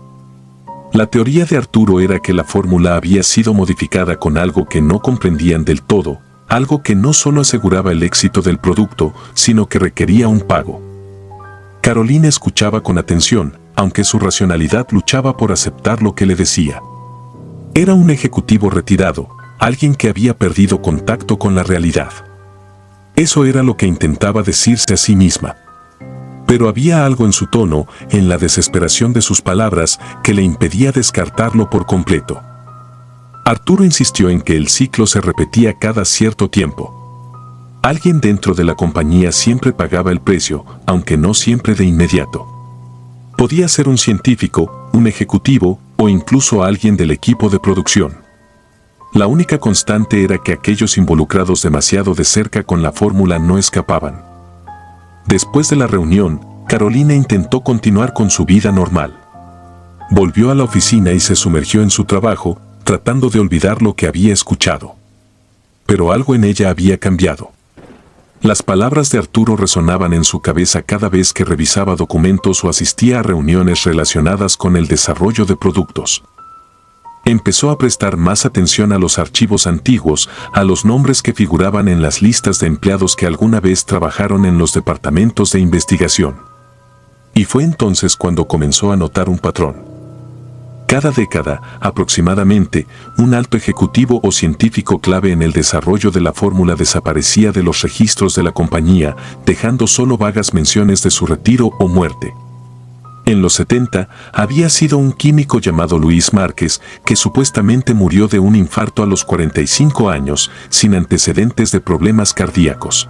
La teoría de Arturo era que la fórmula había sido modificada con algo que no comprendían del todo, algo que no solo aseguraba el éxito del producto, sino que requería un pago. Carolina escuchaba con atención, aunque su racionalidad luchaba por aceptar lo que le decía. Era un ejecutivo retirado, alguien que había perdido contacto con la realidad. Eso era lo que intentaba decirse a sí misma. Pero había algo en su tono, en la desesperación de sus palabras, que le impedía descartarlo por completo. Arturo insistió en que el ciclo se repetía cada cierto tiempo. Alguien dentro de la compañía siempre pagaba el precio, aunque no siempre de inmediato. Podía ser un científico, un ejecutivo o incluso alguien del equipo de producción. La única constante era que aquellos involucrados demasiado de cerca con la fórmula no escapaban. Después de la reunión, Carolina intentó continuar con su vida normal. Volvió a la oficina y se sumergió en su trabajo, tratando de olvidar lo que había escuchado. Pero algo en ella había cambiado. Las palabras de Arturo resonaban en su cabeza cada vez que revisaba documentos o asistía a reuniones relacionadas con el desarrollo de productos. Empezó a prestar más atención a los archivos antiguos, a los nombres que figuraban en las listas de empleados que alguna vez trabajaron en los departamentos de investigación. Y fue entonces cuando comenzó a notar un patrón. Cada década, aproximadamente, un alto ejecutivo o científico clave en el desarrollo de la fórmula desaparecía de los registros de la compañía, dejando solo vagas menciones de su retiro o muerte. En los 70, había sido un químico llamado Luis Márquez, que supuestamente murió de un infarto a los 45 años, sin antecedentes de problemas cardíacos.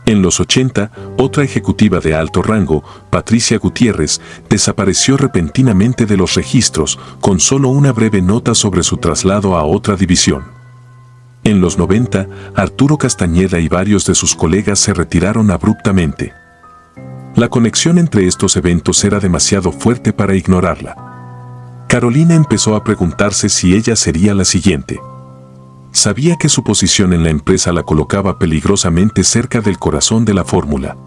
En los 80, otra ejecutiva de alto rango, Patricia Gutiérrez, desapareció repentinamente de los registros, con solo una breve nota sobre su traslado a otra división. En los 90, Arturo Castañeda y varios de sus colegas se retiraron abruptamente. La conexión entre estos eventos era demasiado fuerte para ignorarla. Carolina empezó a preguntarse si ella sería la siguiente. Sabía que su posición en la empresa la colocaba peligrosamente cerca del corazón de la fórmula.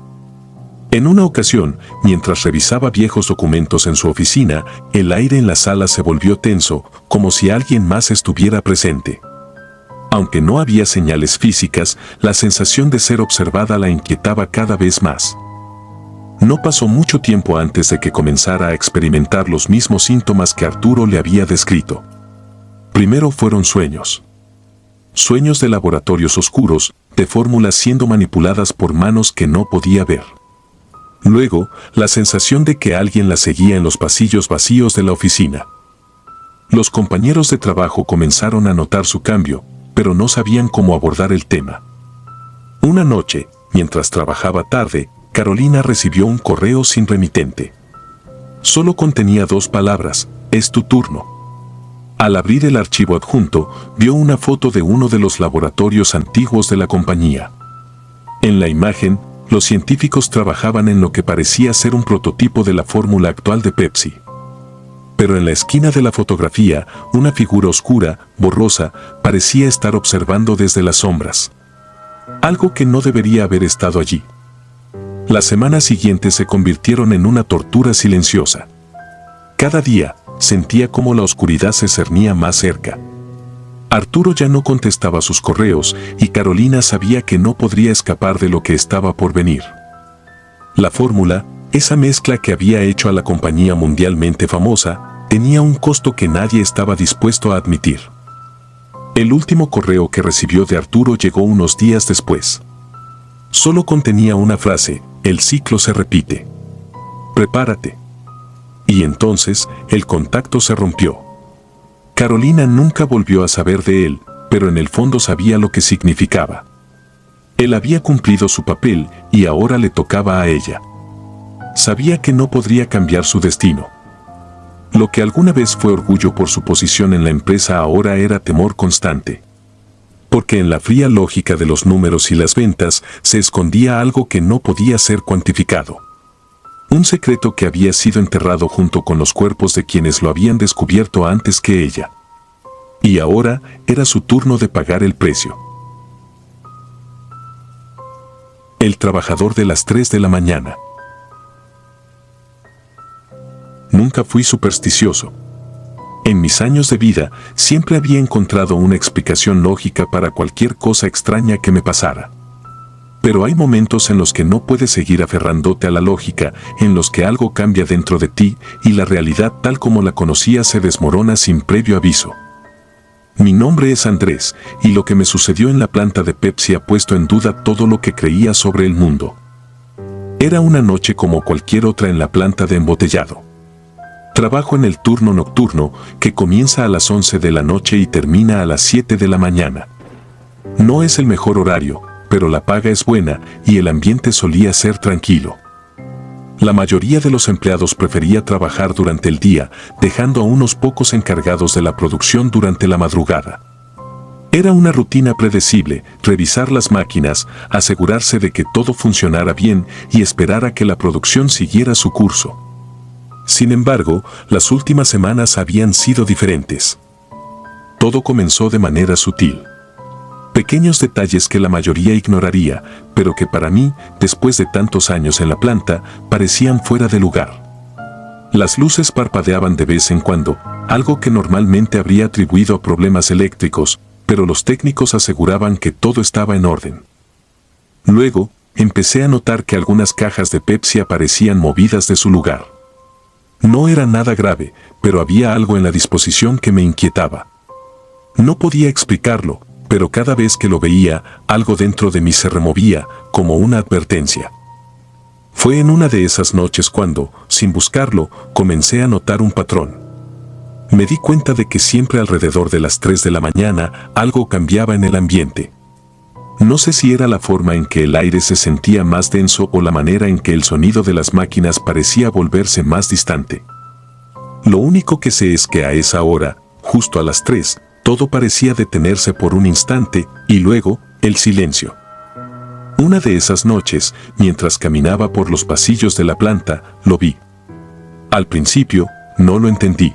En una ocasión, mientras revisaba viejos documentos en su oficina, el aire en la sala se volvió tenso, como si alguien más estuviera presente. Aunque no había señales físicas, la sensación de ser observada la inquietaba cada vez más. No pasó mucho tiempo antes de que comenzara a experimentar los mismos síntomas que Arturo le había descrito. Primero fueron sueños. Sueños de laboratorios oscuros, de fórmulas siendo manipuladas por manos que no podía ver. Luego, la sensación de que alguien la seguía en los pasillos vacíos de la oficina. Los compañeros de trabajo comenzaron a notar su cambio, pero no sabían cómo abordar el tema. Una noche, mientras trabajaba tarde, Carolina recibió un correo sin remitente. Solo contenía 2 palabras: es tu turno. Al abrir el archivo adjunto, vio una foto de uno de los laboratorios antiguos de la compañía. En la imagen, los científicos trabajaban en lo que parecía ser un prototipo de la fórmula actual de Pepsi. Pero en la esquina de la fotografía, una figura oscura, borrosa, parecía estar observando desde las sombras. Algo que no debería haber estado allí. Las semanas siguientes se convirtieron en una tortura silenciosa. Cada día, sentía cómo la oscuridad se cernía más cerca. Arturo ya no contestaba sus correos y Carolina sabía que no podría escapar de lo que estaba por venir. La fórmula, esa mezcla que había hecho a la compañía mundialmente famosa, tenía un costo que nadie estaba dispuesto a admitir. El último correo que recibió de Arturo llegó unos días después. Solo contenía una frase: el ciclo se repite. Prepárate. Y entonces, el contacto se rompió. Carolina nunca volvió a saber de él, pero en el fondo sabía lo que significaba. Él había cumplido su papel y ahora le tocaba a ella. Sabía que no podría cambiar su destino. Lo que alguna vez fue orgullo por su posición en la empresa ahora era temor constante. Porque en la fría lógica de los números y las ventas se escondía algo que no podía ser cuantificado. Un secreto que había sido enterrado junto con los cuerpos de quienes lo habían descubierto antes que ella. Y ahora era su turno de pagar el precio. El trabajador de las 3 de la mañana. Nunca fui supersticioso. En mis años de vida siempre había encontrado una explicación lógica para cualquier cosa extraña que me pasara. Pero hay momentos en los que no puedes seguir aferrándote a la lógica, en los que algo cambia dentro de ti y la realidad tal como la conocías se desmorona sin previo aviso. Mi nombre es Andrés, y lo que me sucedió en la planta de Pepsi ha puesto en duda todo lo que creía sobre el mundo. Era una noche como cualquier otra en la planta de embotellado. Trabajo en el turno nocturno, que comienza a las 11 de la noche y termina a las 7 de la mañana. No es el mejor horario, pero la paga es buena y el ambiente solía ser tranquilo. La mayoría de los empleados prefería trabajar durante el día, dejando a unos pocos encargados de la producción durante la madrugada. Era una rutina predecible, revisar las máquinas, asegurarse de que todo funcionara bien y esperar a que la producción siguiera su curso. Sin embargo, las últimas semanas habían sido diferentes. Todo comenzó de manera sutil. Pequeños detalles que la mayoría ignoraría, pero que para mí, después de tantos años en la planta, parecían fuera de lugar. Las luces parpadeaban de vez en cuando, algo que normalmente habría atribuido a problemas eléctricos, pero los técnicos aseguraban que todo estaba en orden. Luego, empecé a notar que algunas cajas de Pepsi aparecían movidas de su lugar. No era nada grave, pero había algo en la disposición que me inquietaba. No podía explicarlo, pero cada vez que lo veía, algo dentro de mí se removía, como una advertencia. Fue en una de esas noches cuando, sin buscarlo, comencé a notar un patrón. Me di cuenta de que siempre alrededor de las 3 de la mañana algo cambiaba en el ambiente. No sé si era la forma en que el aire se sentía más denso o la manera en que el sonido de las máquinas parecía volverse más distante. Lo único que sé es que a esa hora, justo a las 3, todo parecía detenerse por un instante y luego, el silencio. Una de esas noches, mientras caminaba por los pasillos de la planta, lo vi. Al principio, no lo entendí.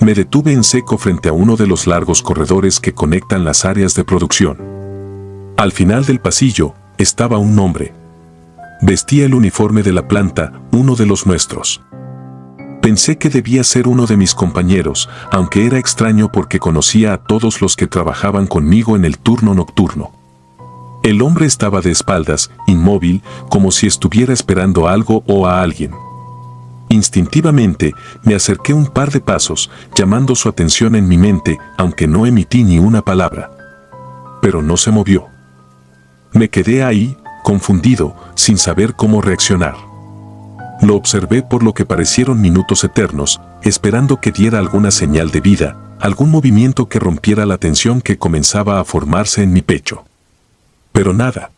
Me detuve en seco frente a uno de los largos corredores que conectan las áreas de producción. Al final del pasillo, estaba un hombre. Vestía el uniforme de la planta, uno de los nuestros. Pensé que debía ser uno de mis compañeros, aunque era extraño porque conocía a todos los que trabajaban conmigo en el turno nocturno. El hombre estaba de espaldas, inmóvil, como si estuviera esperando algo o a alguien. Instintivamente, me acerqué un par de pasos, llamando su atención en mi mente, aunque no emití ni una palabra. Pero no se movió. Me quedé ahí, confundido, sin saber cómo reaccionar. Lo observé por lo que parecieron minutos eternos, esperando que diera alguna señal de vida, algún movimiento que rompiera la tensión que comenzaba a formarse en mi pecho. Pero nada.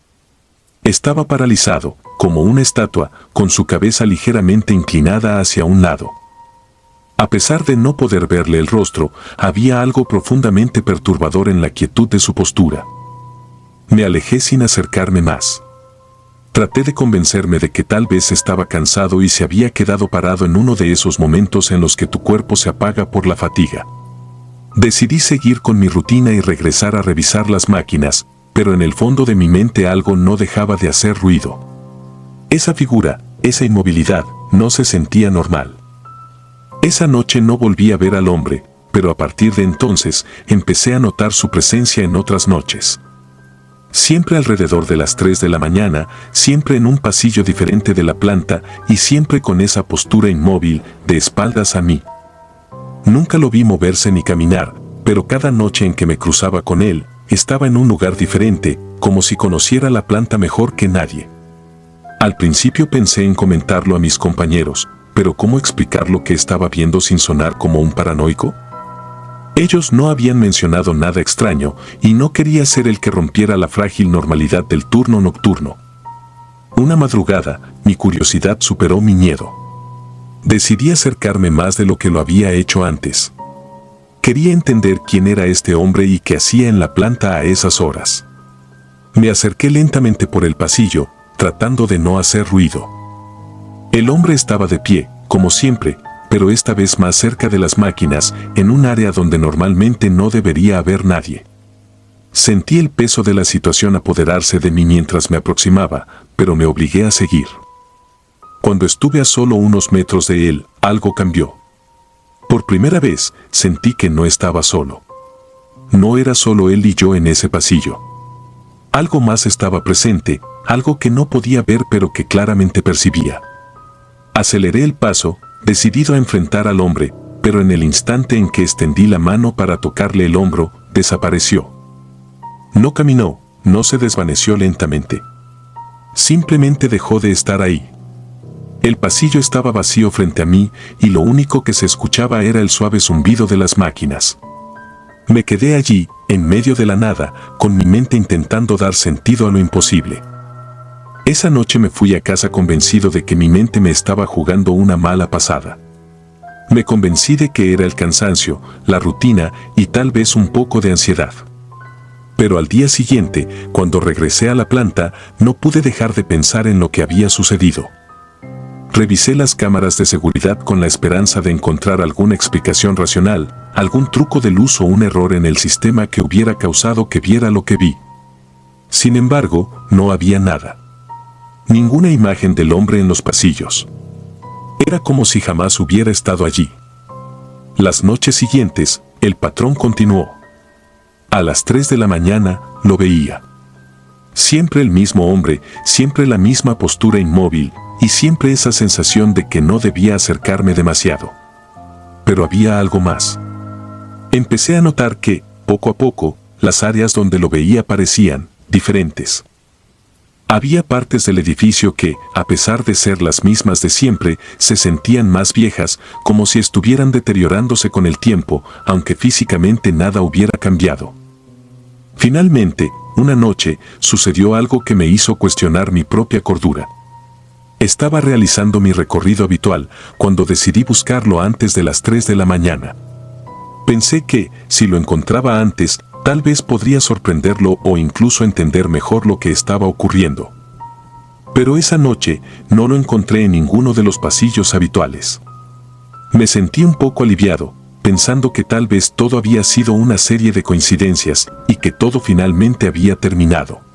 Estaba paralizado, como una estatua, con su cabeza ligeramente inclinada hacia un lado. A pesar de no poder verle el rostro, había algo profundamente perturbador en la quietud de su postura. Me alejé sin acercarme más. Traté de convencerme de que tal vez estaba cansado y se había quedado parado en uno de esos momentos en los que tu cuerpo se apaga por la fatiga. Decidí seguir con mi rutina y regresar a revisar las máquinas, pero en el fondo de mi mente algo no dejaba de hacer ruido. Esa figura, esa inmovilidad, no se sentía normal. Esa noche no volví a ver al hombre, pero a partir de entonces empecé a notar su presencia en otras noches. Siempre alrededor de las 3 de la mañana, siempre en un pasillo diferente de la planta y siempre con esa postura inmóvil, de espaldas a mí. Nunca lo vi moverse ni caminar, pero cada noche en que me cruzaba con él, estaba en un lugar diferente, como si conociera la planta mejor que nadie. Al principio pensé en comentarlo a mis compañeros, pero ¿cómo explicar lo que estaba viendo sin sonar como un paranoico? Ellos no habían mencionado nada extraño y no quería ser el que rompiera la frágil normalidad del turno nocturno. Una madrugada, mi curiosidad superó mi miedo. Decidí acercarme más de lo que lo había hecho antes. Quería entender quién era este hombre y qué hacía en la planta a esas horas. Me acerqué lentamente por el pasillo, tratando de no hacer ruido. El hombre estaba de pie, como siempre, pero esta vez más cerca de las máquinas, en un área donde normalmente no debería haber nadie. Sentí el peso de la situación apoderarse de mí mientras me aproximaba, pero me obligué a seguir. Cuando estuve a solo unos metros de él, algo cambió. Por primera vez, sentí que no estaba solo. No era solo él y yo en ese pasillo. Algo más estaba presente, algo que no podía ver pero que claramente percibía. Aceleré el paso, decidido a enfrentar al hombre, pero en el instante en que extendí la mano para tocarle el hombro, desapareció. No caminó, no se desvaneció lentamente. Simplemente dejó de estar ahí. El pasillo estaba vacío frente a mí y lo único que se escuchaba era el suave zumbido de las máquinas. Me quedé allí, en medio de la nada, con mi mente intentando dar sentido a lo imposible. Esa noche me fui a casa convencido de que mi mente me estaba jugando una mala pasada. Me convencí de que era el cansancio, la rutina y tal vez un poco de ansiedad. Pero al día siguiente, cuando regresé a la planta, no pude dejar de pensar en lo que había sucedido. Revisé las cámaras de seguridad con la esperanza de encontrar alguna explicación racional, algún truco de luz o un error en el sistema que hubiera causado que viera lo que vi. Sin embargo, no había nada. Ninguna imagen del hombre en los pasillos. Era como si jamás hubiera estado allí. Las noches siguientes, el patrón continuó. A las 3 de la mañana, lo veía. Siempre el mismo hombre, siempre la misma postura inmóvil, y siempre esa sensación de que no debía acercarme demasiado. Pero había algo más. Empecé a notar que, poco a poco, las áreas donde lo veía parecían diferentes. Había partes del edificio que, a pesar de ser las mismas de siempre, se sentían más viejas, como si estuvieran deteriorándose con el tiempo, aunque físicamente nada hubiera cambiado. Finalmente, una noche, sucedió algo que me hizo cuestionar mi propia cordura. Estaba realizando mi recorrido habitual, cuando decidí buscarlo antes de las 3 de la mañana. Pensé que, si lo encontraba antes, tal vez podría sorprenderlo o incluso entender mejor lo que estaba ocurriendo. Pero esa noche no lo encontré en ninguno de los pasillos habituales. Me sentí un poco aliviado, pensando que tal vez todo había sido una serie de coincidencias y que todo finalmente había terminado.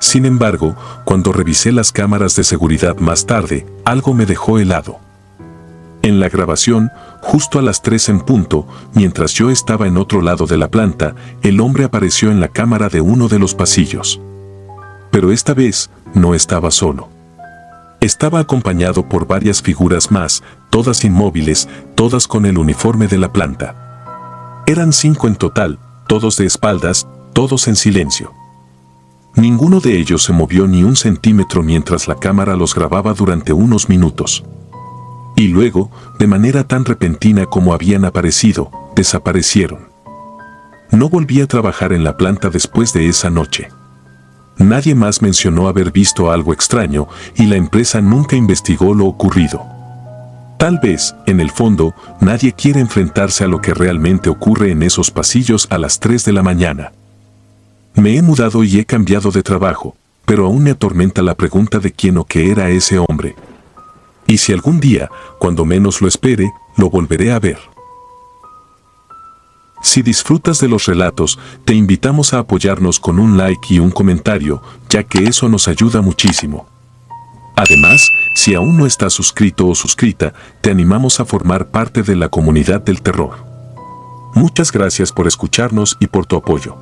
Sin embargo, cuando revisé las cámaras de seguridad más tarde, algo me dejó helado. En la grabación, justo a las 3 en punto, mientras yo estaba en otro lado de la planta, el hombre apareció en la cámara de uno de los pasillos. Pero esta vez, no estaba solo. Estaba acompañado por varias figuras más, todas inmóviles, todas con el uniforme de la planta. Eran 5 en total, todos de espaldas, todos en silencio. Ninguno de ellos se movió ni un centímetro mientras la cámara los grababa durante unos minutos. Y luego, de manera tan repentina como habían aparecido, desaparecieron. No volví a trabajar en la planta después de esa noche. Nadie más mencionó haber visto algo extraño y la empresa nunca investigó lo ocurrido. Tal vez, en el fondo, nadie quiere enfrentarse a lo que realmente ocurre en esos pasillos a las 3 de la mañana. Me he mudado y he cambiado de trabajo, pero aún me atormenta la pregunta de quién o qué era ese hombre. Y si algún día, cuando menos lo espere, lo volveré a ver. Si disfrutas de los relatos, te invitamos a apoyarnos con un like y un comentario, ya que eso nos ayuda muchísimo. Además, si aún no estás suscrito o suscrita, te animamos a formar parte de la comunidad del terror. Muchas gracias por escucharnos y por tu apoyo.